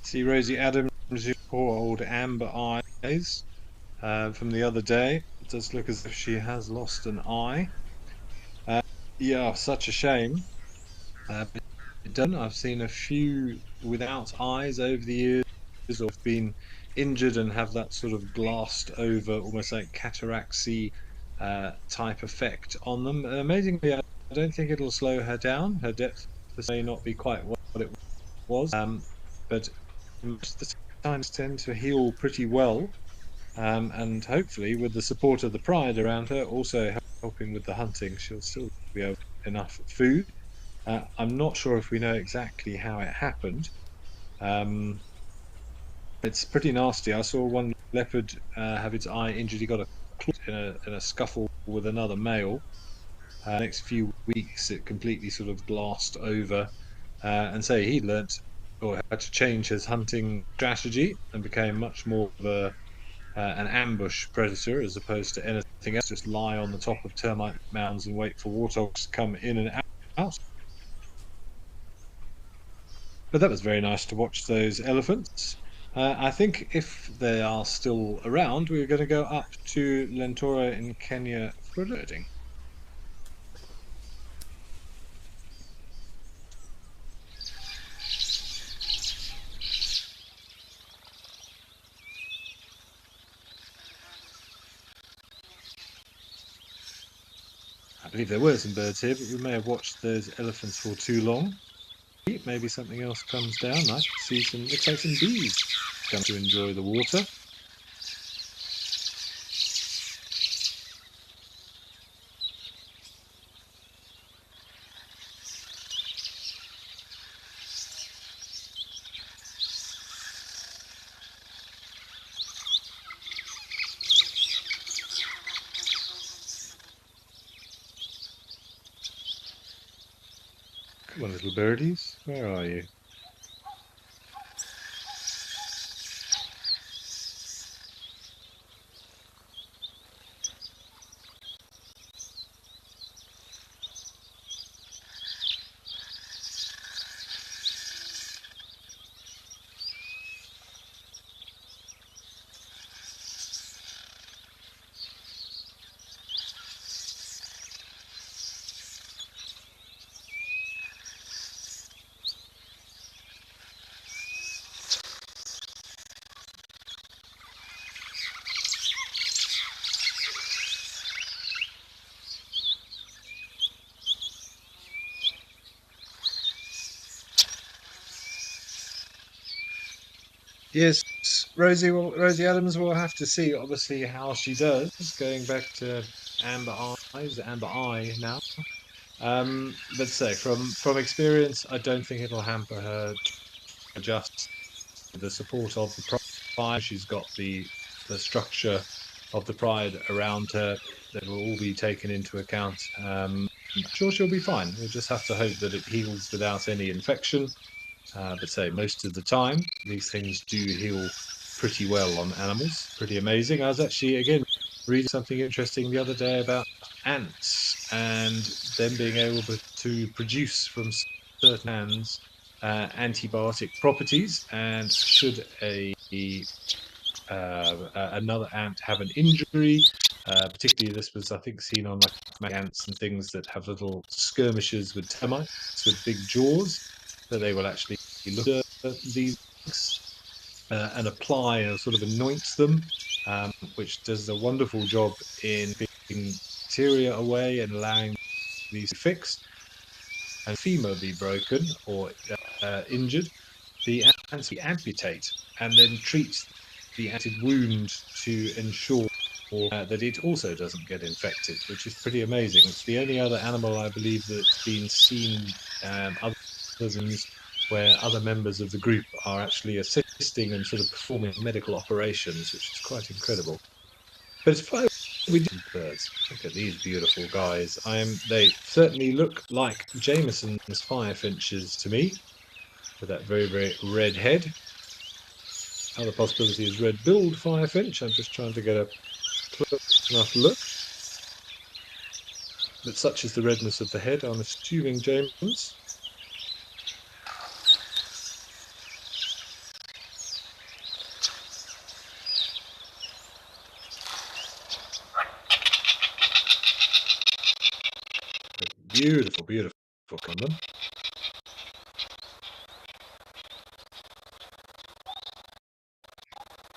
Speaker 1: See Rosie Adams, poor old amber eyes from the other day. It does look as if she has lost an eye. Yeah, such a shame. But done. I've seen a few without eyes over the years, or have been injured and have that sort of glassed over, almost like cataraxy type effect on them. Amazingly, I don't think it'll slow her down. Her depth may not be quite what it was, but most of the times tend to heal pretty well. And hopefully, with the support of the pride around her, also helping with the hunting, she'll still be able to get enough food. I'm not sure if we know exactly how it happened. It's pretty nasty. I saw one leopard have its eye injured. He got a claw in a scuffle with another male. Next few weeks, it completely sort of glassed over. And so he learnt or had to change his hunting strategy and became much more of an ambush predator as opposed to anything else. Just lie on the top of termite mounds and wait for warthogs to come in and out. But that was very nice to watch those elephants. I think if they are still around, we're going to go up to Lentora in Kenya for loading. I believe there were some birds here, but we may have watched those elephants for too long. Maybe something else comes down. Nice to see some, looks like some bees come to enjoy the water. Come on, little birdies, where are you? Yes, Rosie. Rosie Adams will have to see, obviously, how she does. Going back to Amber Eyes, Amber Eye now. But say from experience, I don't think it'll hamper her to adjust the support of the pride. She's got the structure of the pride around her that will all be taken into account. I'm sure she'll be fine. We'll just have to hope that it heals without any infection. But say most of the time, these things do heal pretty well on animals. Pretty amazing. I was actually again reading something interesting the other day about ants and them being able to produce from certain ants antibiotic properties. And should another ant have an injury, particularly this was I think seen on like ants and things that have little skirmishes with termites with big jaws, that they will actually look at these and apply and sort of anoints them, which does a wonderful job in keeping bacteria away and allowing these to fix. And femur be broken or injured, the ants amputate and then treat the anted wound to ensure that it also doesn't get infected, which is pretty amazing. It's the only other animal I believe that's been seen other than where other members of the group are actually assisting and sort of performing medical operations, which is quite incredible. But it's funny we do birds. Look at these beautiful guys. They certainly look like Jameson's firefinches to me, with that very, very red head. Other possibility is red-billed firefinch. I'm just trying to get a close enough look. But such is the redness of the head, I'm assuming James. Beautiful, beautiful on them.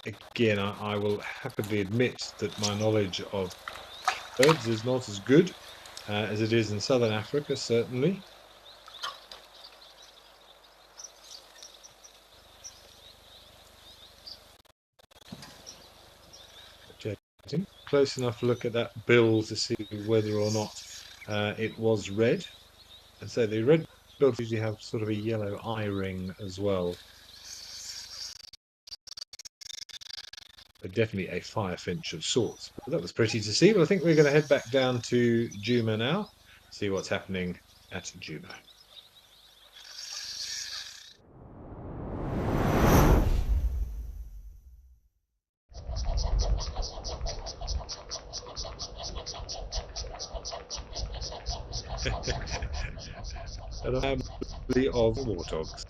Speaker 1: Again, I will happily admit that my knowledge of birds is not as good as it is in southern Africa, certainly. Close enough look at that bill to see whether or not it was red. And so the red bills usually have sort of a yellow eye ring as well. But definitely a firefinch of sorts. But that was pretty to see. But I think we're going to head back down to Djuma now, see what's happening at Djuma. A family of warthogs.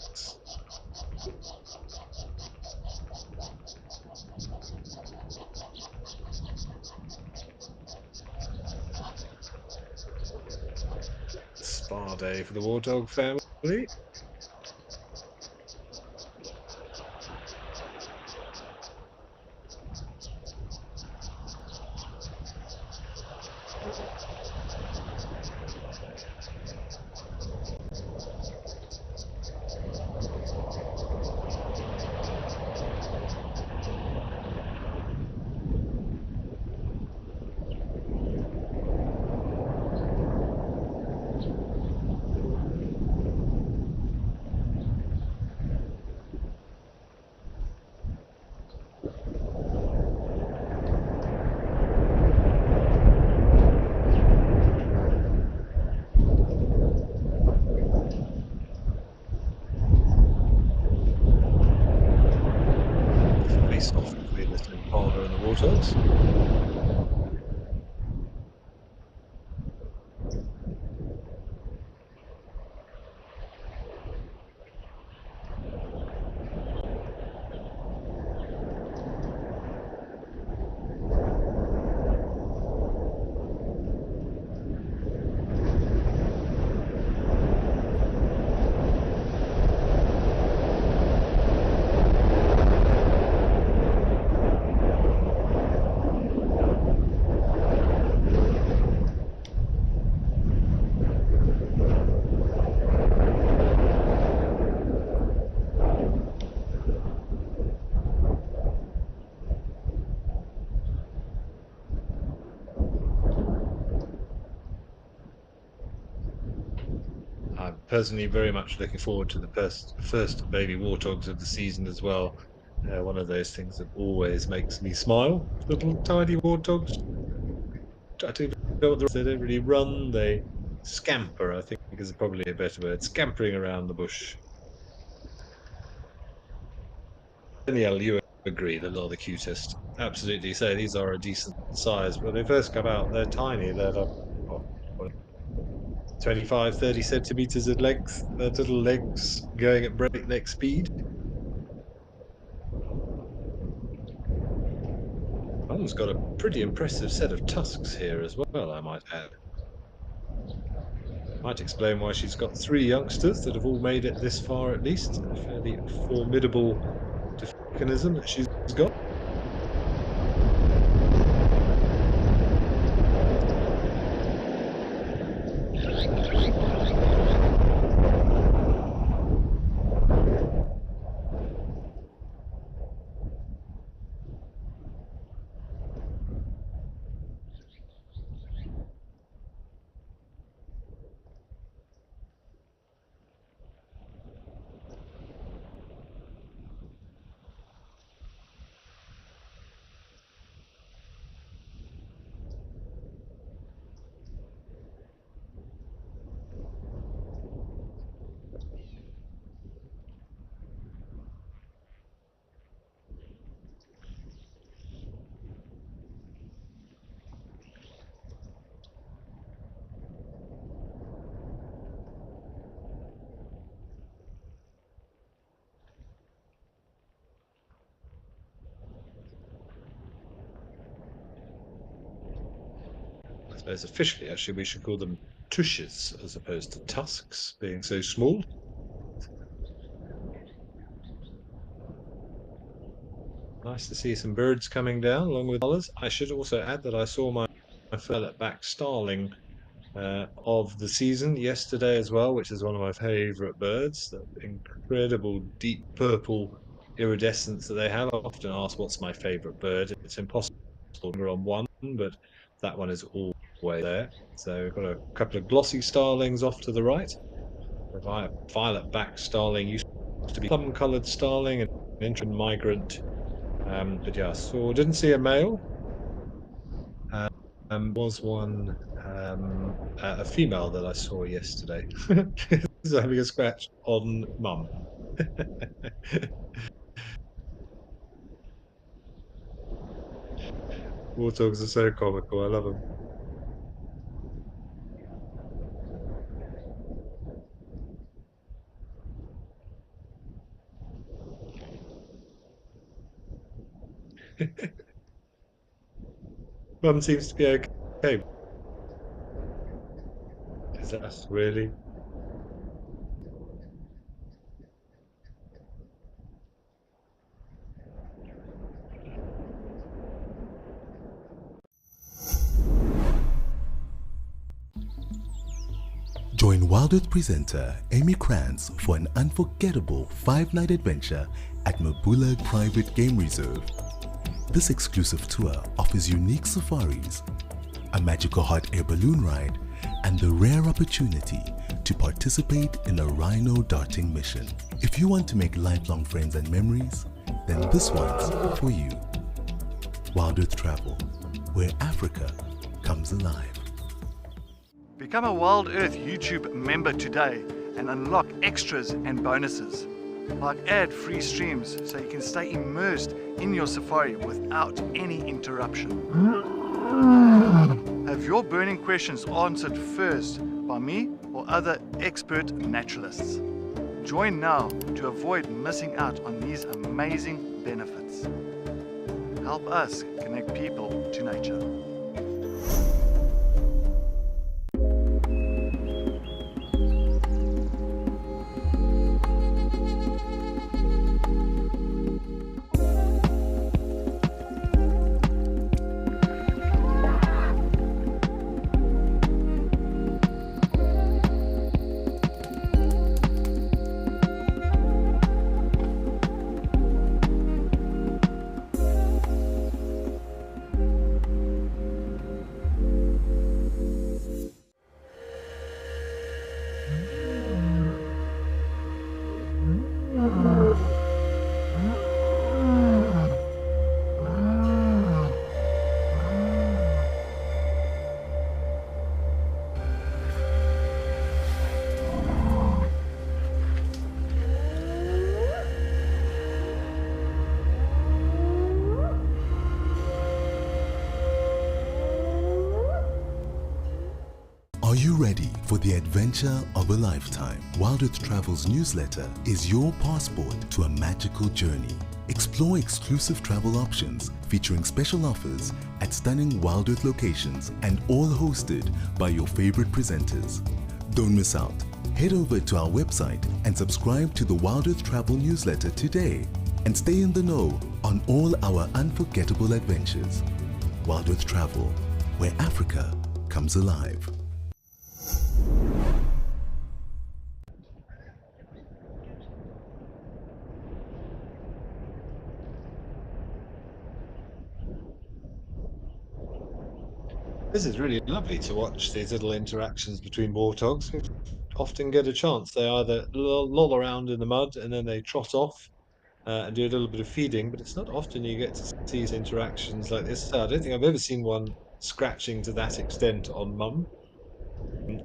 Speaker 1: Spa day for the warthog family. personally very much looking forward to the first baby warthogs of the season as well. One of those things that always makes me smile. Little tiny warthogs. I don't know what they don't really run. They scamper, I think is probably a better word. Scampering around the bush. Danielle, you agree they're not the cutest. Absolutely. So these are a decent size. When they first come out, they're tiny. They're like, what, 25, 30 centimeters in length. Their little legs going at breakneck speed. Mum's got a pretty impressive set of tusks here as well, I might add. Might explain why she's got 3 youngsters that have all made it this far at least. A fairly formidable mechanism that she's got. I suppose officially, actually, we should call them tushes as opposed to tusks, being so small. Nice to see some birds coming down along with others. I should also add that I saw my first back starling of the season yesterday as well, which is one of my favourite birds. That incredible deep purple iridescence that they have. I often ask what's my favourite bird. It's impossible to go on one, but that one is always there. So we've got a couple of glossy starlings off to the right. A violet back starling used to be plum-coloured starling, an ancient migrant. But yeah, so didn't see a male. Was one a female that I saw yesterday. Having a scratch on mum. Warthogs are so comical. I love them. Mum seems to be okay. Is that really?
Speaker 4: Join Wild Earth presenter Amy Krantz for an unforgettable 5-night adventure at Mabulag Private Game Reserve. This exclusive tour offers unique safaris, a magical hot air balloon ride, and the rare opportunity to participate in a rhino darting mission. If you want to make lifelong friends and memories, then this one's for you. Wild Earth Travel, where Africa comes alive.
Speaker 9: Become a Wild Earth YouTube member today and unlock extras and bonuses, like ad-free streams so you can stay immersed in your safari without any interruption. Have your burning questions answered first by me or other expert naturalists. Join now to avoid missing out on these amazing benefits. Help us connect people to nature.
Speaker 4: Are you ready for the adventure of a lifetime? Wild Earth Travel's newsletter is your passport to a magical journey. Explore exclusive travel options featuring special offers at stunning Wild Earth locations and all hosted by your favorite presenters. Don't miss out. Head over to our website and subscribe to the Wild Earth Travel newsletter today and stay in the know on all our unforgettable adventures. Wild Earth Travel, where Africa comes alive.
Speaker 1: This is really lovely to watch these little interactions between warthogs. We often get a chance. They either loll around in the mud and then they trot off and do a little bit of feeding, but it's not often you get to see interactions like this. I don't think I've ever seen one scratching to that extent on Mum.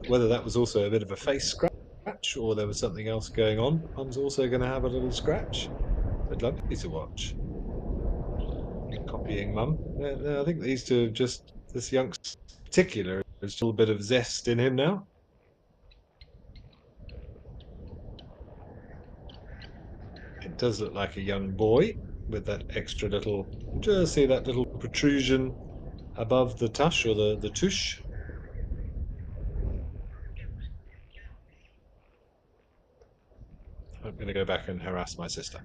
Speaker 1: Whether that was also a bit of a face scratch or there was something else going on. Mum's also going to have a little scratch, but lovely to watch. Copying Mum. I think these two just, this youngster in particular, there's still a bit of zest in him now. It does look like a young boy with that extra little, just see that little protrusion above the tush or the tush. I'm going to go back and harass my sister.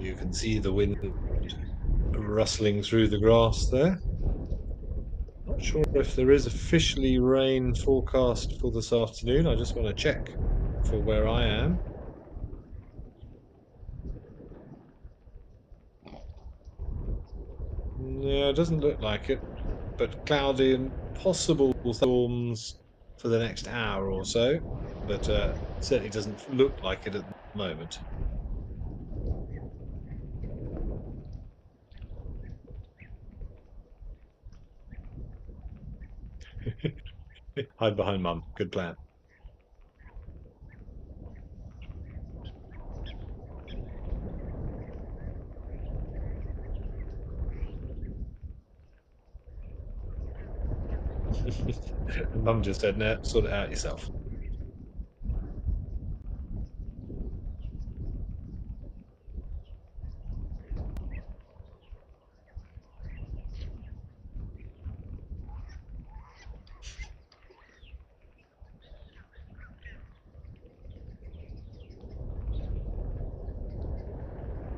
Speaker 1: You can see the wind rustling through the grass there. Not sure if there is officially rain forecast for this afternoon. I just want to check for where I am. No, it doesn't look like it, but cloudy and possible storms for the next hour or so, but certainly doesn't look like it at the moment. Hide behind Mum. Good plan. Mum just said, no, sort it out yourself.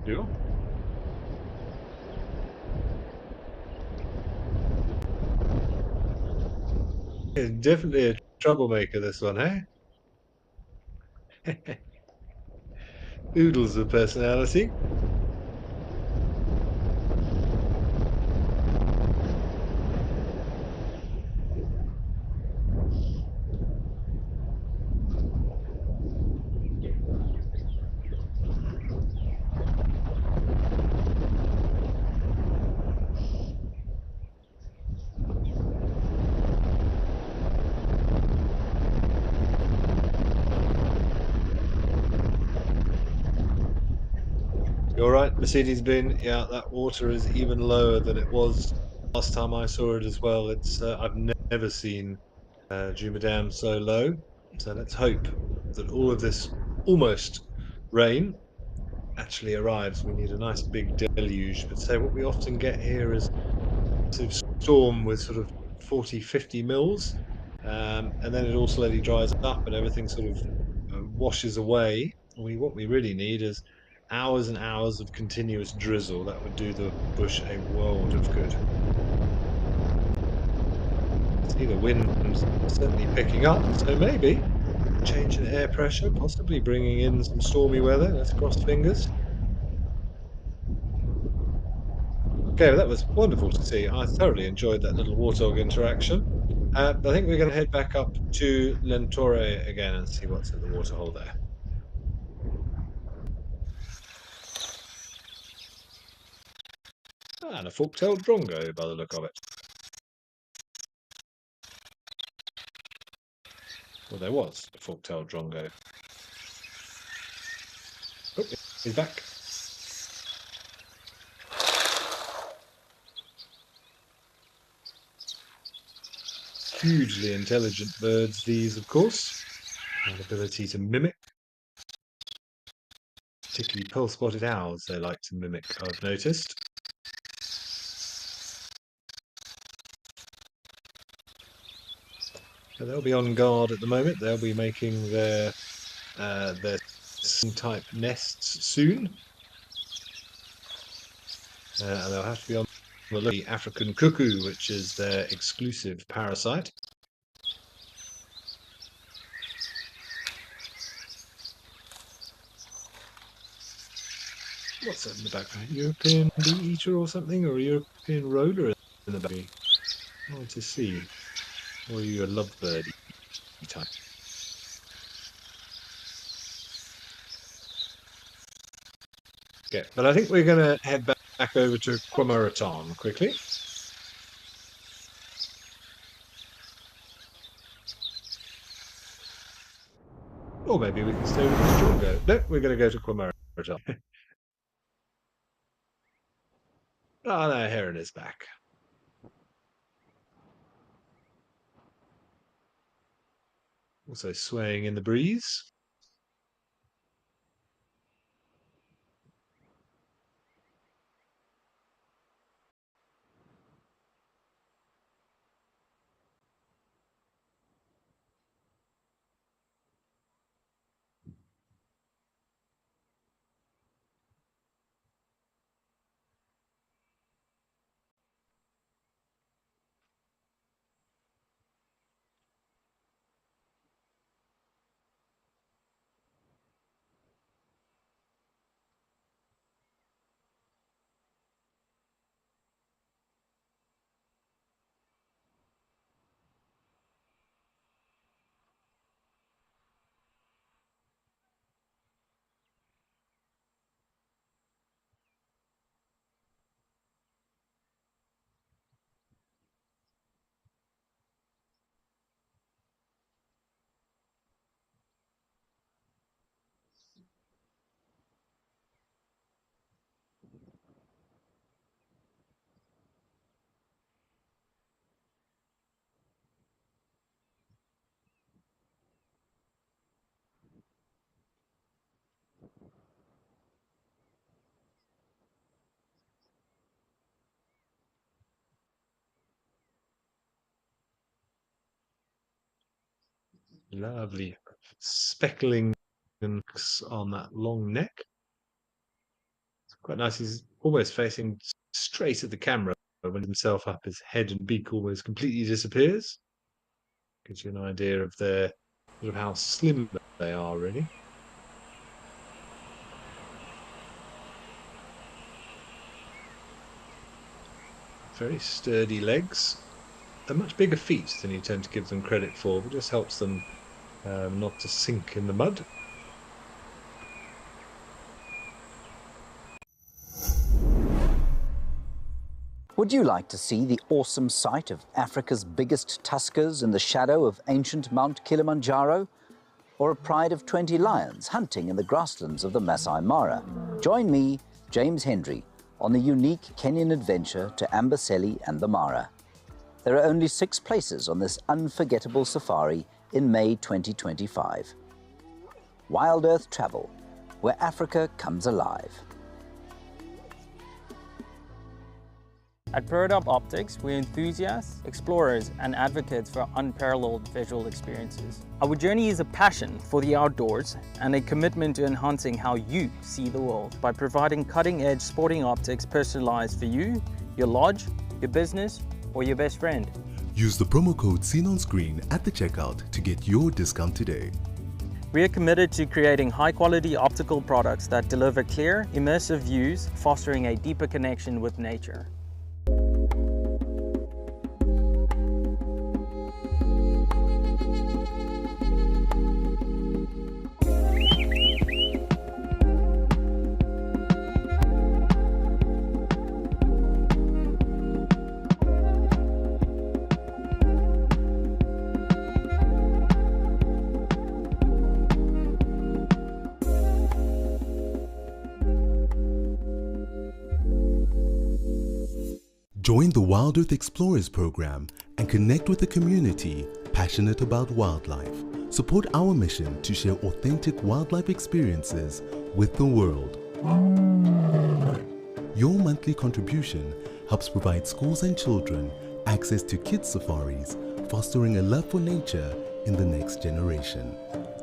Speaker 1: You? It's definitely a troublemaker, this one, eh? Oodles of personality. You're right, Mercedes-Benz. Yeah, that water is even lower than it was last time I saw it as well. It's I've never seen Juma Dam so low. So let's hope that all of this almost rain actually arrives. We need a nice big deluge. But say what we often get here is a storm with sort of 40, 50 mils, and then it all slowly dries up and everything sort of washes away. What we really need is hours and hours of continuous drizzle. That would do the bush a world of good. See the wind certainly picking up, so maybe change in air pressure, possibly bringing in some stormy weather. Let's cross fingers. Okay, well, that was wonderful to see. I thoroughly enjoyed that little warthog interaction. I think we're going to head back up to Lentore again and see what's at the waterhole there. And a fork-tailed drongo by the look of it. Well, there was a fork-tailed drongo. Oh, he's back. Hugely intelligent birds, these, of course. An ability to mimic. Particularly pearl-spotted owls they like to mimic, I've noticed. So they'll be on guard at the moment. They'll be making their type nests soon. And they'll have to be on the African cuckoo, which is their exclusive parasite. What's that in the background? European bee eater or something? Or a European roller in the background? I want to see. Or are you a lovebird type? Okay, but I think we're going to head back over to Kwamaraton quickly. Or maybe we can stay with this drongo. No, we're going to go to Kwamaraton. Oh, no, heron is back. Also swaying in the breeze. Lovely speckling on that long neck. It's quite nice. He's almost facing straight at the camera when himself up. His head and beak almost completely disappears. Gives you an idea of their sort of how slim they are, really. Very sturdy legs. They're much bigger feet than you tend to give them credit for, but just helps them not to sink in the mud.
Speaker 6: Would you like to see the awesome sight of Africa's biggest tuskers in the shadow of ancient Mount Kilimanjaro? Or a pride of 20 lions hunting in the grasslands of the Masai Mara? Join me, James Hendry, on the unique Kenyan adventure to Amboseli and the Mara. There are only 6 places on this unforgettable safari in May 2025. Wild Earth Travel, where Africa comes alive.
Speaker 10: At Peridot Optics, we're enthusiasts, explorers, and advocates for unparalleled visual experiences. Our journey is a passion for the outdoors and a commitment to enhancing how you see the world by providing cutting-edge sporting optics personalized for you, your lodge, your business, or your best friend.
Speaker 4: Use the promo code seen on screen at the checkout to get your discount today.
Speaker 10: We are committed to creating high-quality optical products that deliver clear, immersive views, fostering a deeper connection with nature.
Speaker 4: Join the Wild Earth Explorers program and connect with a community passionate about wildlife. Support our mission to share authentic wildlife experiences with the world. Your monthly contribution helps provide schools and children access to kids' safaris, fostering a love for nature in the next generation.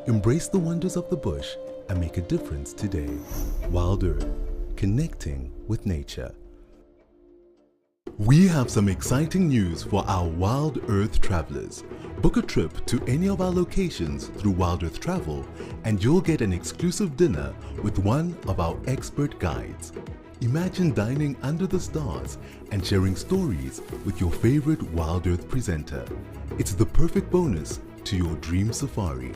Speaker 4: Embrace the wonders of the bush and make a difference today. Wild Earth, connecting with nature. We have some exciting news for our Wild Earth travelers. Book a trip to any of our locations through Wild Earth Travel and you'll get an exclusive dinner with one of our expert guides. Imagine dining under the stars and sharing stories with your favorite Wild Earth presenter. It's the perfect bonus to your dream safari.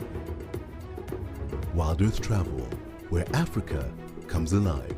Speaker 4: Wild Earth Travel, where Africa comes alive.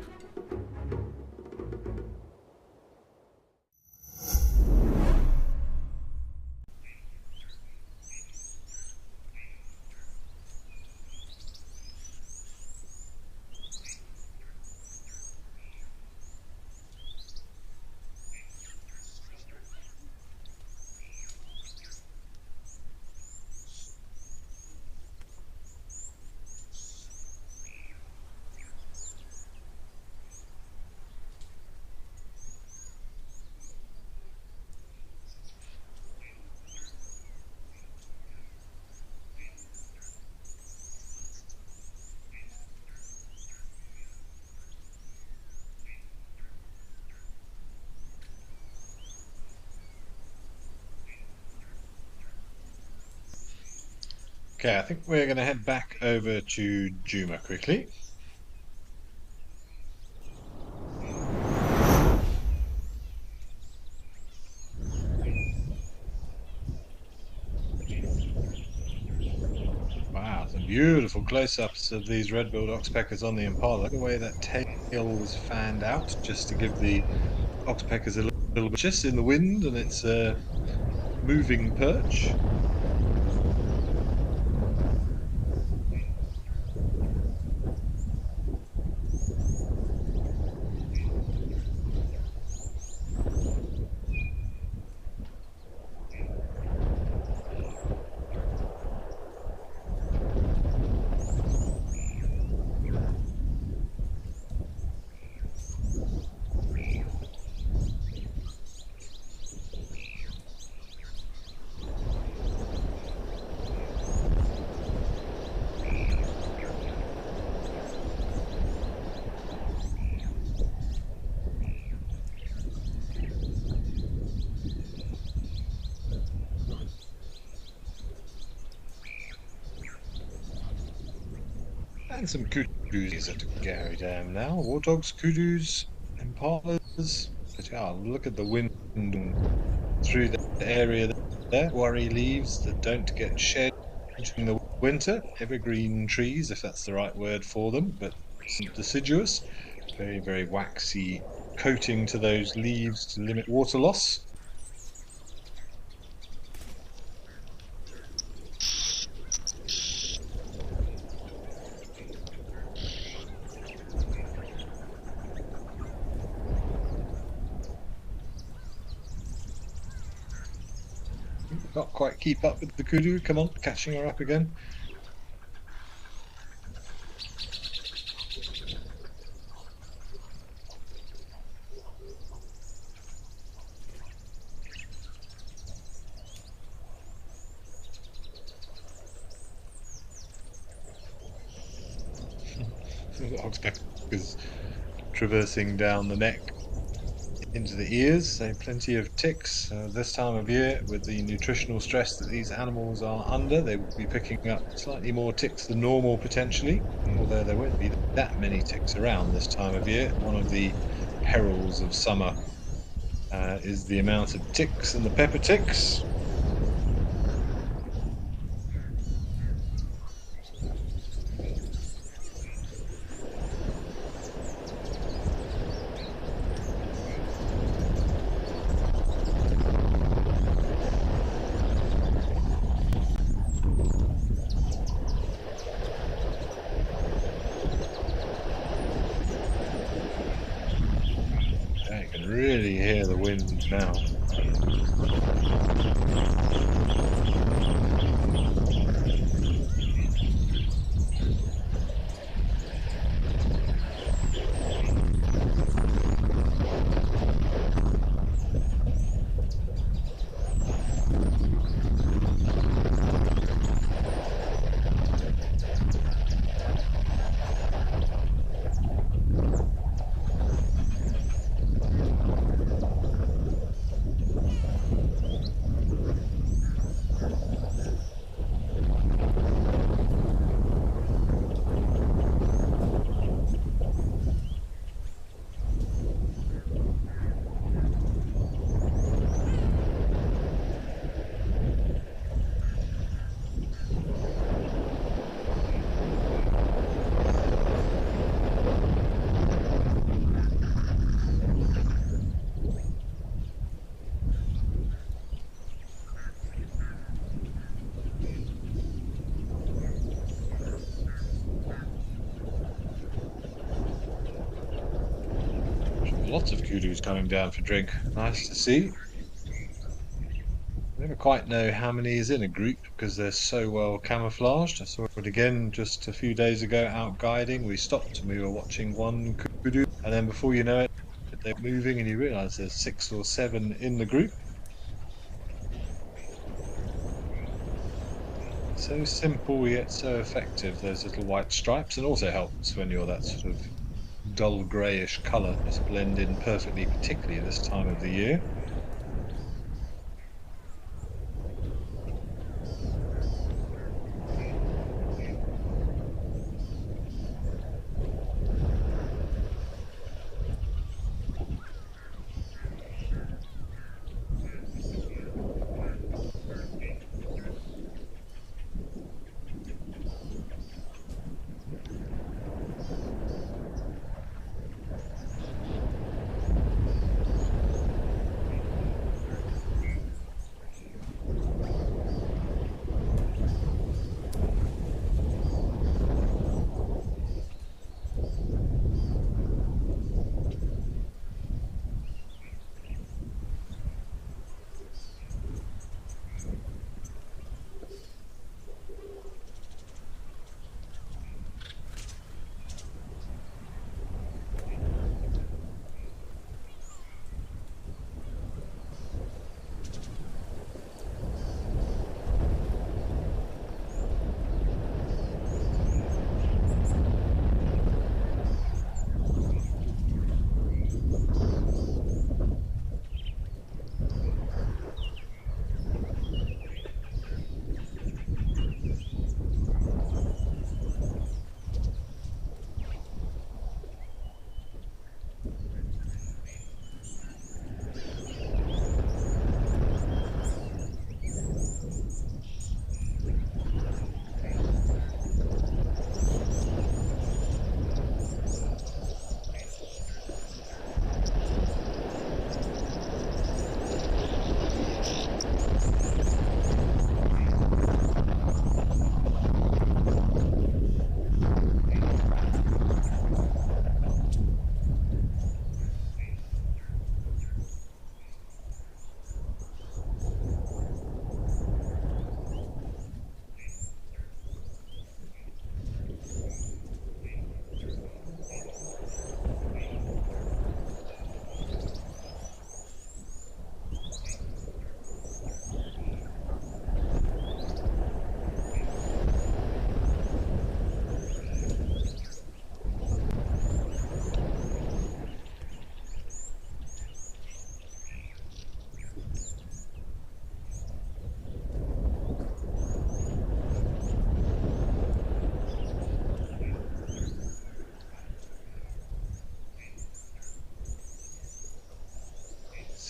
Speaker 1: Okay, I think we're going to head back over to Juma quickly. Wow, some beautiful close-ups of these red-billed oxpeckers on the impala. Look at the way that tail was fanned out, just to give the oxpeckers a little bit just in the wind, and it's a moving perch. And some kudus at Gary Dam now. Warthogs, kudus, impalas. But yeah, look at the wind through the area there. Worry leaves that don't get shed in the winter. Evergreen trees, if that's the right word for them, but some deciduous. Very, very waxy coating to those leaves to limit water loss. Not quite keep up with the kudu. Come on, catching her up again. The oxpeckers traversing down the neck into the ears, so plenty of ticks. This time of year, with the nutritional stress that these animals are under, they will be picking up slightly more ticks than normal potentially, although there won't be that many ticks around this time of year. One of the perils of summer is the amount of ticks and the pepper ticks. Really hear the wind now. Lots of kudus coming down for drink. Nice to see. Never quite know how many is in a group because they're so well camouflaged. I saw it again just a few days ago out guiding. We stopped and we were watching one kudu, and then before you know it, they're moving and you realise there's 6 or 7 in the group. So simple yet so effective, those little white stripes, and also helps when you're that sort of dull greyish colour. Just blend in perfectly, particularly this time of the year.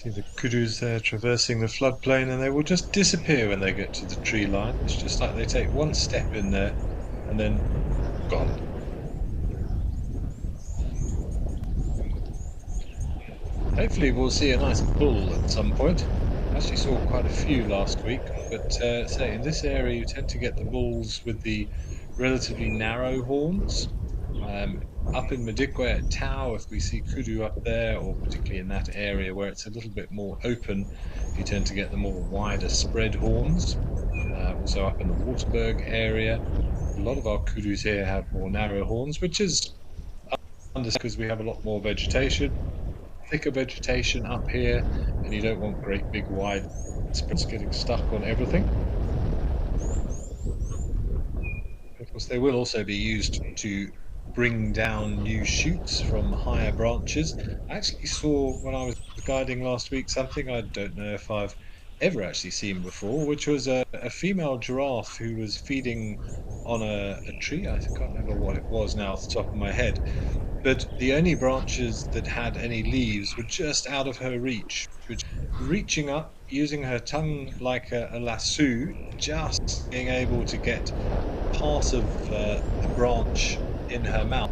Speaker 1: See the kudus there traversing the floodplain, and they will just disappear when they get to the tree line. It's just like they take one step in there and then gone. Hopefully we'll see a nice bull at some point. I actually saw quite a few last week, but say in this area you tend to get the bulls with the relatively narrow horns. Up in Madikwe at Tau, if we see kudu up there, or particularly in that area where it's a little bit more open, you tend to get the more wider spread horns. Also up in the Waterberg area, a lot of our kudus here have more narrow horns, which is because we have a lot more vegetation, thicker vegetation up here, and you don't want great big wide spreads getting stuck on everything. Of course, they will also be used to bring down new shoots from higher branches. I actually saw when I was guiding last week something I don't know if I've ever actually seen before, which was a female giraffe who was feeding on a tree. I can't remember what it was now off the top of my head, but the only branches that had any leaves were just out of her reach, which reaching up, using her tongue like a lasso, just being able to get part of the branch in her mouth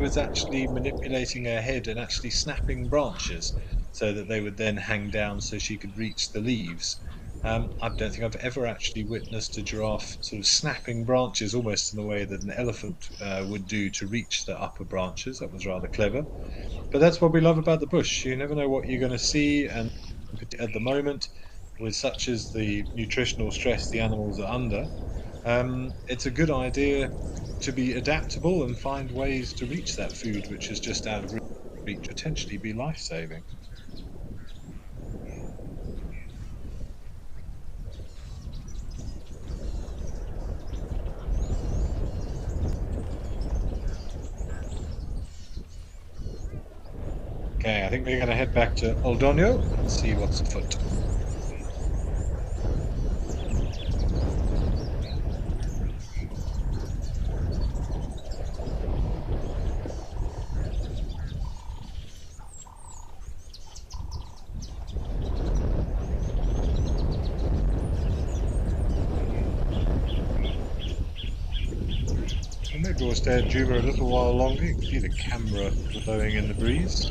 Speaker 1: was actually manipulating her head and actually snapping branches so that they would then hang down so she could reach the leaves. I don't think I've ever actually witnessed a giraffe sort of snapping branches almost in the way that an elephant would do to reach the upper branches. That was rather clever. But that's what we love about the bush. You never know what you're going to see. And at the moment, with such as the nutritional stress the animals are under, it's a good idea to be adaptable and find ways to reach that food which is just out of reach, potentially be life-saving. Okay, I think we're going to head back to Oldonio and see what's afoot. And maybe we'll stay at Juba a little while longer. You can see the camera blowing in the breeze.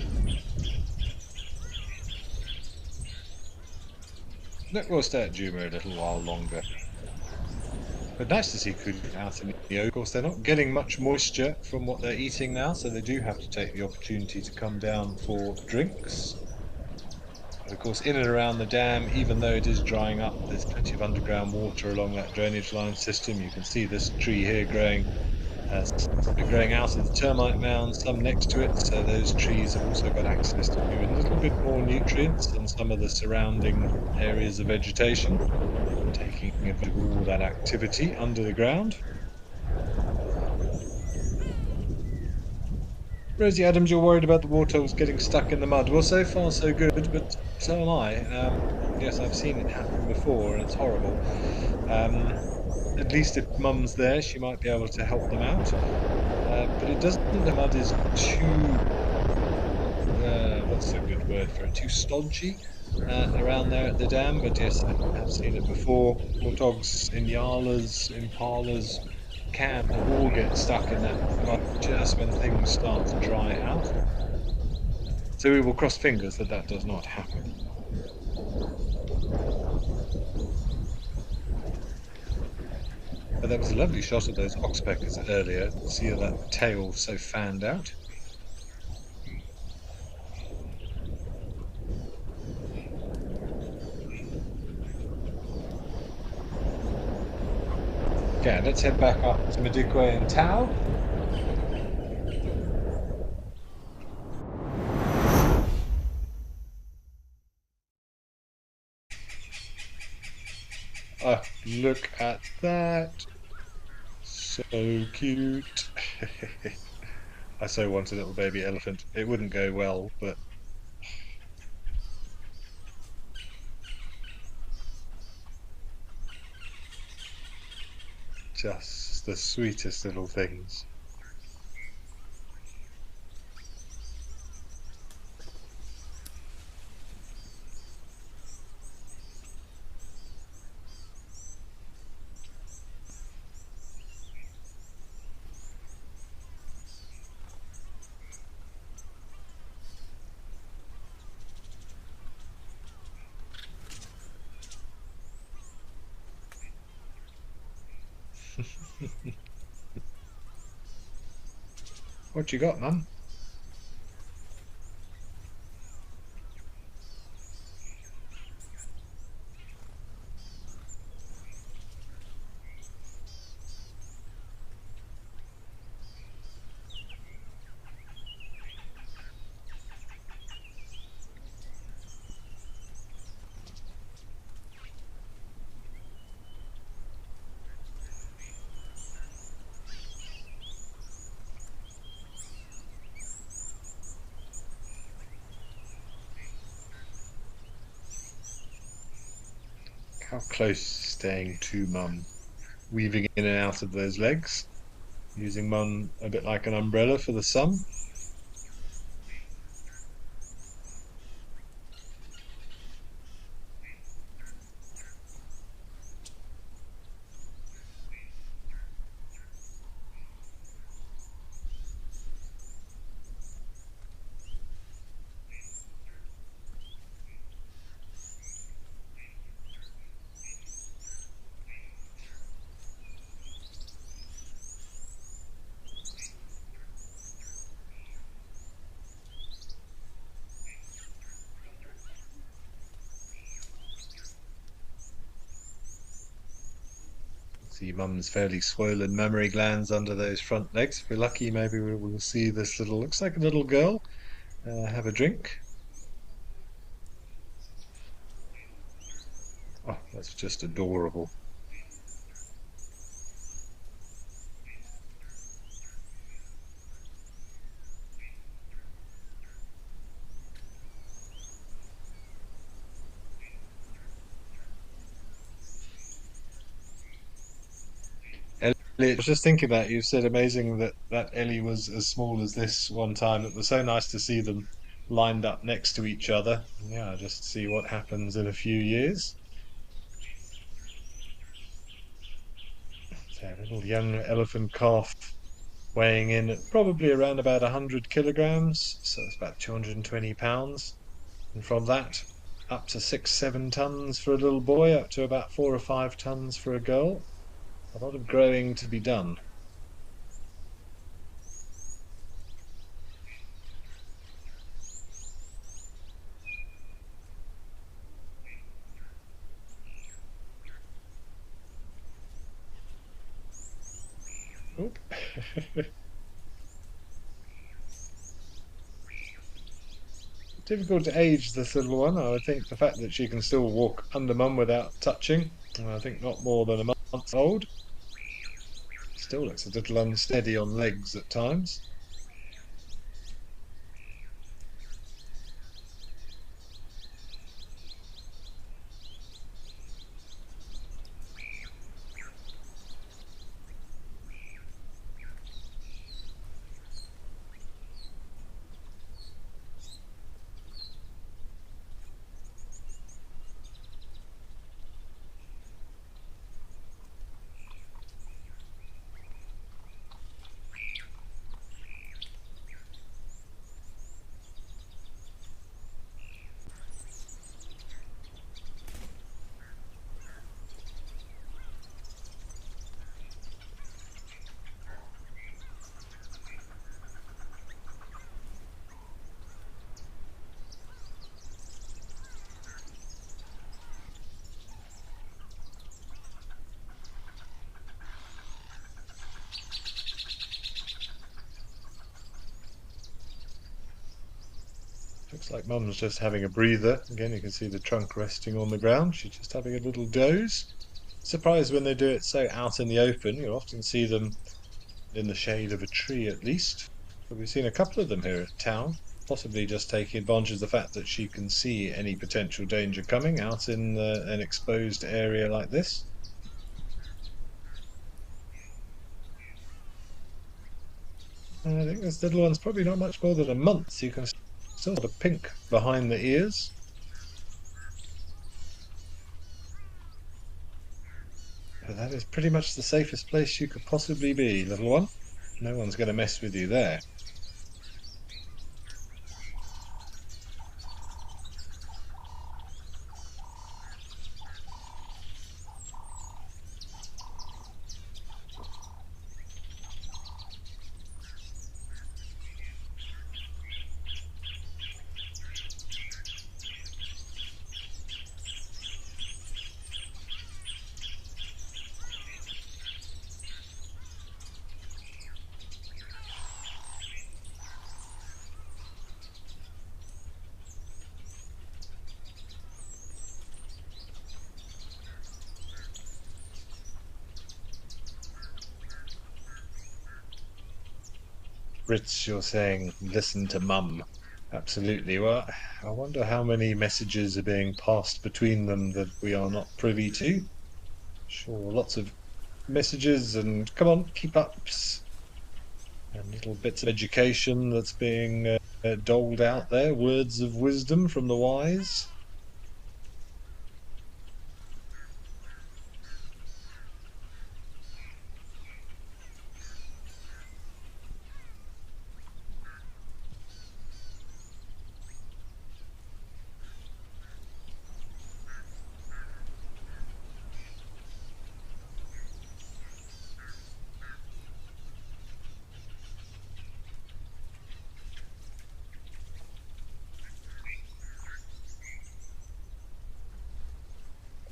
Speaker 1: No, we'll stay at Juba a little while longer. But nice to see kudu out in the oak. Of course, they're not getting much moisture from what they're eating now, so they do have to take the opportunity to come down for drinks. But of course, in and around the dam, even though it is drying up, there's plenty of underground water along that drainage line system. You can see this tree here growing out of the termite mound, some next to it. So those trees have also got access to a little bit more nutrients than some of the surrounding areas of vegetation, taking advantage of all that activity under the ground. Rosie Adams, you're worried about the waterholes getting stuck in the mud. Well, so far so good, but so am I. Yes, I've seen it happen before, and it's horrible. At least if Mum's there, she might be able to help them out. But it doesn't mean the mud is too, what's a good word for it, too stodgy around there at the dam. But yes, I have seen it before. Warthogs, Inyalas, Impalas can all get stuck in that mud just when things start to dry out. So we will cross fingers that that does not happen. But that was a lovely shot of those oxpeckers earlier. See that tail so fanned out. Okay, let's head back up to Madikwe and Tau. Oh, look at that. So cute. I so want a little baby elephant. It wouldn't go well, but just the sweetest little things. What you got, Mum? How close staying to Mum, weaving in and out of those legs, using Mum a bit like an umbrella for the sun. See Mum's fairly swollen mammary glands under those front legs. If we're lucky, maybe we'll see this little, looks like a little girl, have a drink. Oh, that's just adorable. Ellie, I was just thinking that you said amazing that Ellie was as small as this one time. It was so nice to see them lined up next to each other. Yeah, just see what happens in a few years. So a little young elephant calf weighing in at probably around about 100 kilograms, so it's about 220 pounds. And from that, up to 6, 7 tons for a little boy, up to about 4 or 5 tons for a girl. A lot of growing to be done. Oop. Difficult to age this little one. I would think the fact that she can still walk under Mum without touching, I think not more than a month old. Still looks a little unsteady on legs at times. Looks like Mum's just having a breather. Again, you can see the trunk resting on the ground. She's just having a little doze. Surprised when they do it so out in the open. You often see them in the shade of a tree at least. But we've seen a couple of them here at town, possibly just taking advantage of the fact that she can see any potential danger coming out in an exposed area like this. I think this little one's probably not much more than a month, so you can still have the pink behind the ears. But that is pretty much the safest place you could possibly be, little one. No one's going to mess with you there. Ritz, you're saying listen to mum. Absolutely. Well, I wonder how many messages are being passed between them that we are not privy to. Sure, lots of messages and come on, keep ups and little bits of education that's being doled out there, words of wisdom from the wise.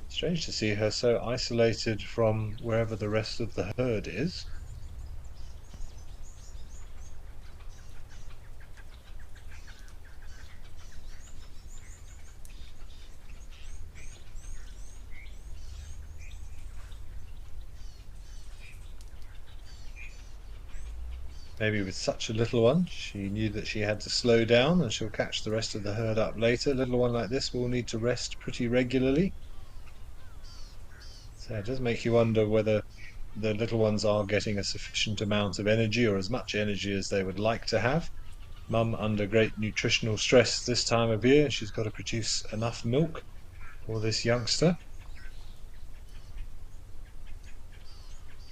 Speaker 1: Strange to see her so isolated from wherever the rest of the herd is. Maybe with such a little one, she knew that she had to slow down and she'll catch the rest of the herd up later. A little one like this will need to rest pretty regularly. So it does make you wonder whether the little ones are getting a sufficient amount of energy or as much energy as they would like to have. Mum under great nutritional stress this time of year. She's got to produce enough milk for this youngster.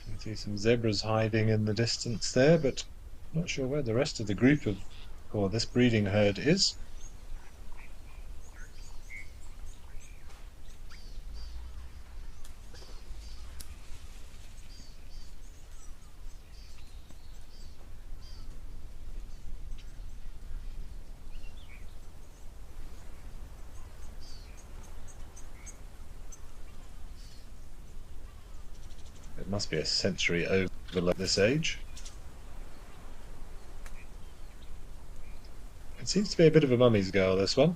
Speaker 1: You can see some zebras hiding in the distance there, but not sure where the rest of the group of, or this breeding herd is. It must be a sensory overload at this age. It seems to be a bit of a mummy's girl, this one.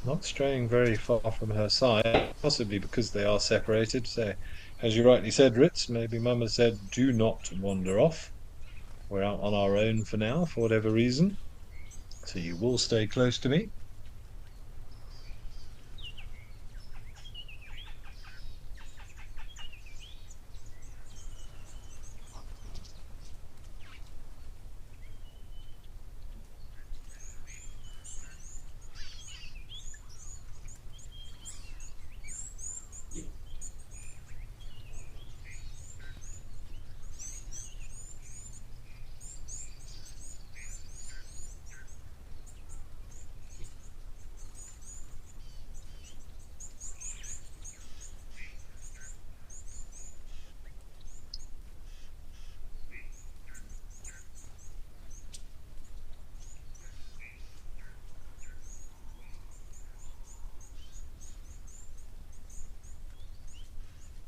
Speaker 1: Not straying very far from her side, possibly because they are separated. So, as you rightly said, Ritz, maybe Mum has said, do not wander off. We're out on our own for now, for whatever reason. So you will stay close to me.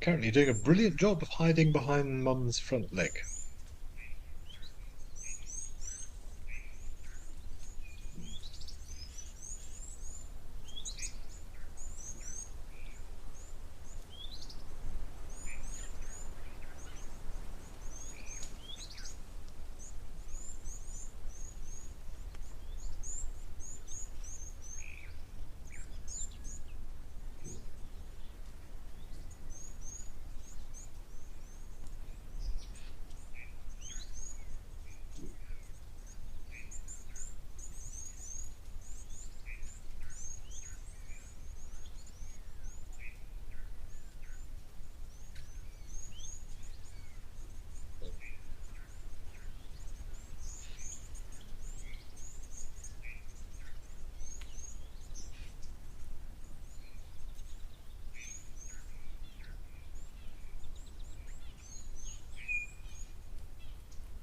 Speaker 1: Currently doing a brilliant job of hiding behind Mum's front leg.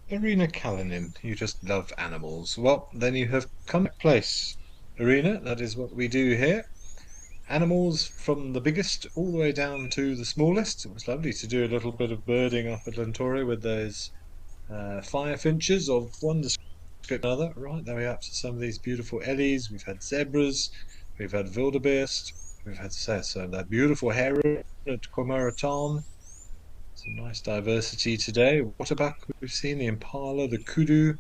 Speaker 1: Irina Kalinin, you just love animals. Well, then you have come to place. Irina, that is what we do here. Animals from the biggest all the way down to the smallest. It was lovely to do a little bit of birding up at Lentoria with those firefinches of one description or another. Right, there we are up to some of these beautiful ellies. We've had zebras, we've had wildebeest, we've had so that beautiful heron at Komaraton. Some nice diversity today. Waterbuck we've seen, the impala, the kudu.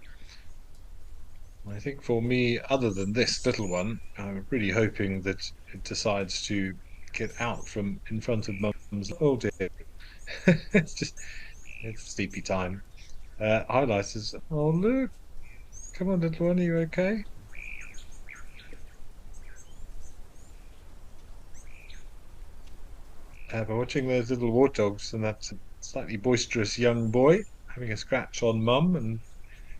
Speaker 1: I think for me, other than this little one, I'm really hoping that it decides to get out from in front of mum's. Oh dear. It's sleepy time. Highlighters. Oh look. Come on, little one, are you okay? By watching those little warthogs and that slightly boisterous young boy having a scratch on mum and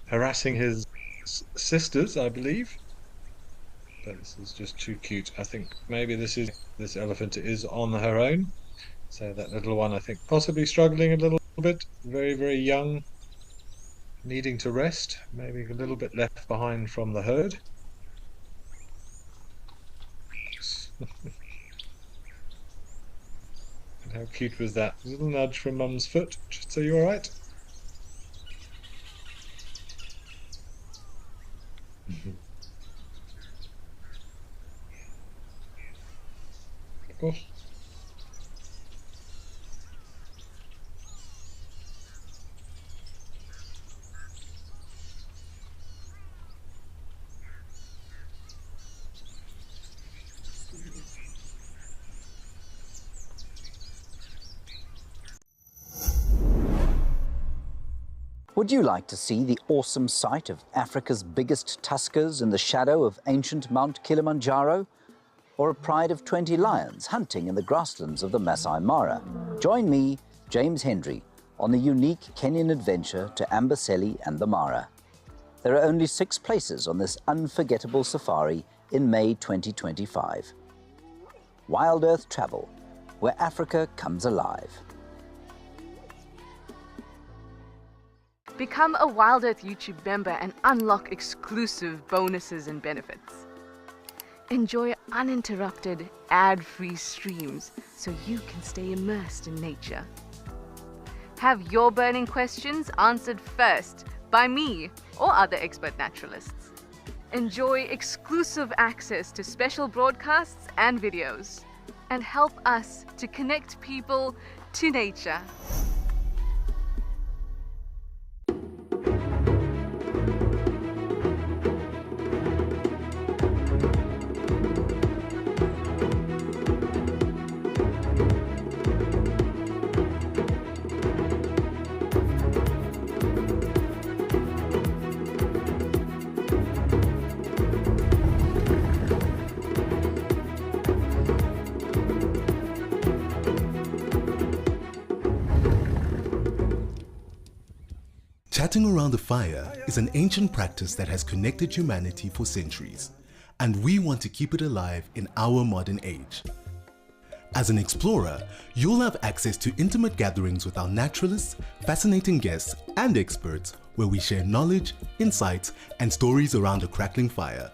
Speaker 1: harassing his sisters, I believe. But this is just too cute. I think maybe this elephant is on her own. So that little one, I think, possibly struggling a little bit, very, very young, needing to rest, maybe a little bit left behind from the herd. And how cute was that? A little nudge from mum's foot, just so you're all right. Oh.
Speaker 6: Would you like to see the awesome sight of Africa's biggest tuskers in the shadow of ancient Mount Kilimanjaro? Or a pride of 20 lions hunting in the grasslands of the Masai Mara? Join me, James Hendry, on the unique Kenyan adventure to Amboseli and the Mara. There are only 6 places on this unforgettable safari in May 2025. Wild Earth Travel, where Africa comes alive.
Speaker 3: Become a Wild Earth YouTube member and unlock exclusive bonuses and benefits. Enjoy uninterrupted, ad-free streams so you can stay immersed in nature. Have your burning questions answered first by me or other expert naturalists. Enjoy exclusive access to special broadcasts and videos. And help us to connect people to nature.
Speaker 4: Chatting around a fire is an ancient practice that has connected humanity for centuries, and we want to keep it alive in our modern age. As an explorer, you'll have access to intimate gatherings with our naturalists, fascinating guests, and experts where we share knowledge, insights, and stories around a crackling fire.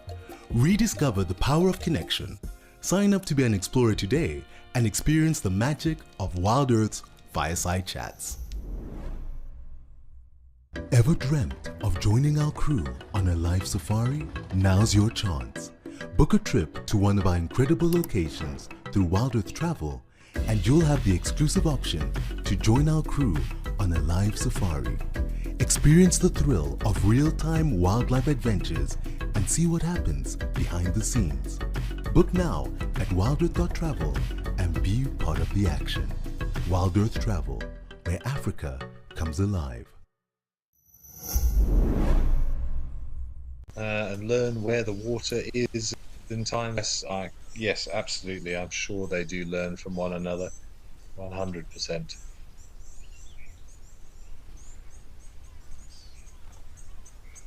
Speaker 4: Rediscover the power of connection. Sign up to be an explorer today and experience the magic of Wild Earth's fireside chats. Ever dreamt of joining our crew on a live safari? Now's your chance. Book a trip to one of our incredible locations through Wild Earth Travel, and you'll have the exclusive option to join our crew on a live safari. Experience the thrill of real-time wildlife adventures and see what happens behind the scenes. Book now at wildearth.travel and be part of the action. Wild Earth Travel, where Africa comes alive.
Speaker 1: And learn where the water is in time. Yes, absolutely. I'm sure they do learn from one another, 100%.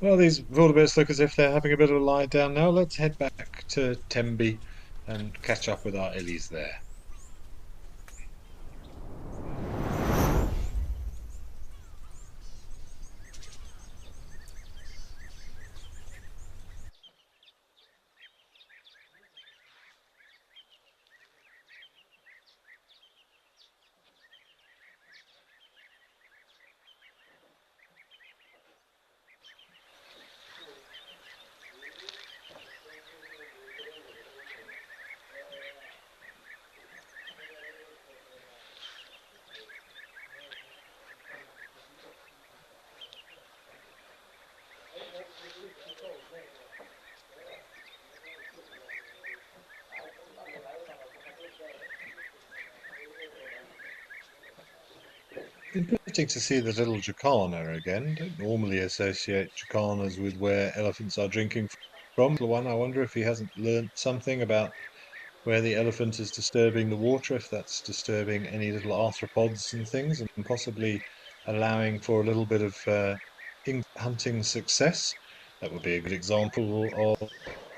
Speaker 1: Well, these wildebeest look as if they're having a bit of a lie down now. Let's head back to Tembe and catch up with our Ellies there. Interesting to see the little jacana again. Don't normally associate jacanas with where elephants are drinking from. One, I wonder if he hasn't learnt something about where the elephant is disturbing the water, if that's disturbing any little arthropods and things, and possibly allowing for a little bit of hunting success. That would be a good example of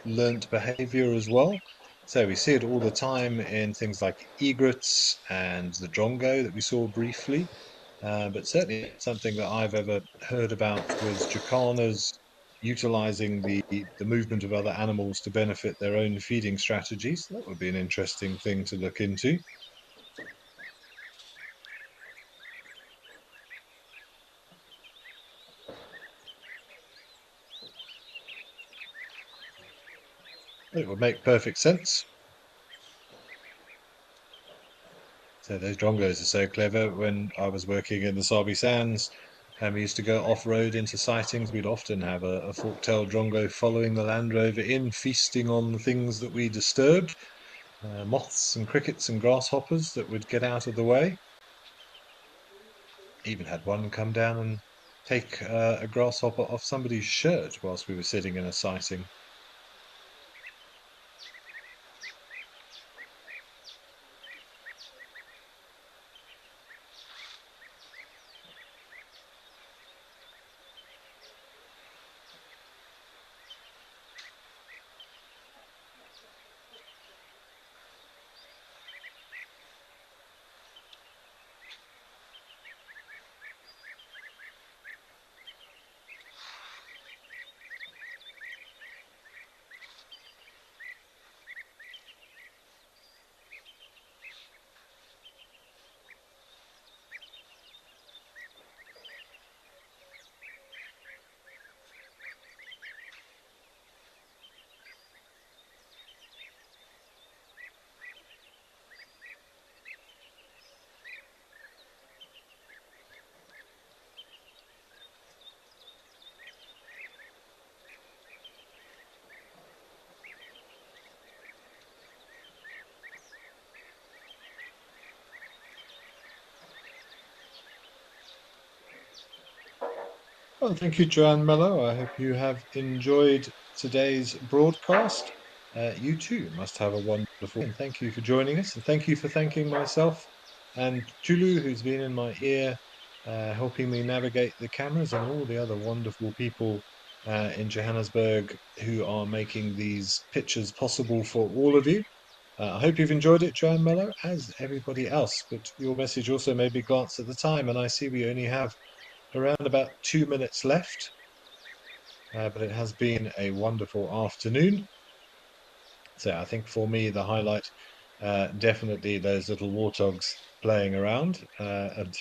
Speaker 1: learnt behavior as well. So we see it all the time in things like egrets and the drongo that we saw briefly. But certainly something that I've ever heard about was jacanas utilizing the movement of other animals to benefit their own feeding strategies. That would be an interesting thing to look into. It would make perfect sense. So those drongos are so clever. When I was working in the Sabi Sands, we used to go off-road into sightings. We'd often have a fork-tailed drongo following the Land Rover in, feasting on the things that we disturbed, moths and crickets and grasshoppers that would get out of the way. Even had one come down and take a grasshopper off somebody's shirt whilst we were sitting in a sighting. Well, thank you, Joanne Mello. I hope you have enjoyed today's broadcast. You too must have a wonderful and thank you for joining us. And thank you for thanking myself and Julu, who's been in my ear, helping me navigate the cameras, and all the other wonderful people in Johannesburg who are making these pictures possible for all of you. I hope you've enjoyed it, Joanne Mello, as everybody else. But your message also made me glance at the time, and I see we only have around about 2 minutes left, but it has been a wonderful afternoon. So I think for me, the highlight, definitely those little warthogs playing around. And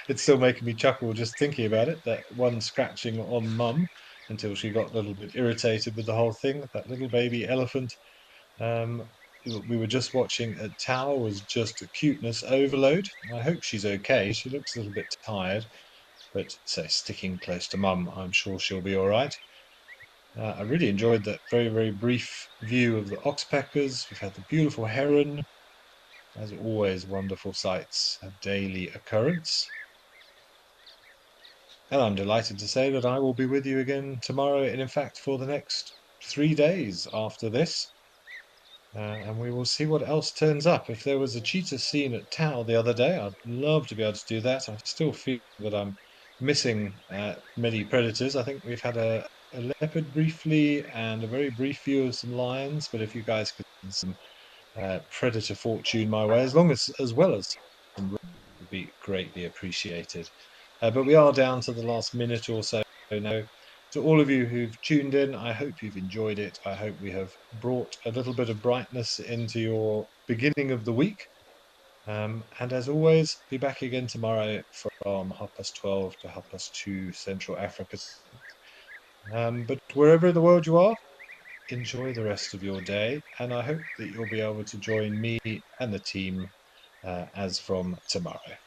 Speaker 1: it's still making me chuckle just thinking about it, that one scratching on mum until she got a little bit irritated with the whole thing. That little baby elephant. Um, we were just watching Tao was just a cuteness overload. I hope she's okay. She looks a little bit tired. But so sticking close to mum, I'm sure she'll be all right. I really enjoyed that very, very brief view of the oxpeckers. We've had the beautiful heron. As always, wonderful sights of daily occurrence. And I'm delighted to say that I will be with you again tomorrow, and in fact, for the next 3 days after this. And we will see what else turns up. If there was a cheetah seen at Tau the other day, I'd love to be able to do that. I still feel that I'm missing many predators. I think we've had a leopard briefly and a very brief view of some lions. But if you guys could send some predator fortune my way, as well as some, would be greatly appreciated. But we are down to the last minute or so now. To all of you who've tuned in, I hope you've enjoyed it. I hope we have brought a little bit of brightness into your beginning of the week. And as always, be back again tomorrow from 12:30 to 2:30 Central Africa. But wherever in the world you are, enjoy the rest of your day. And I hope that you'll be able to join me and the team as from tomorrow.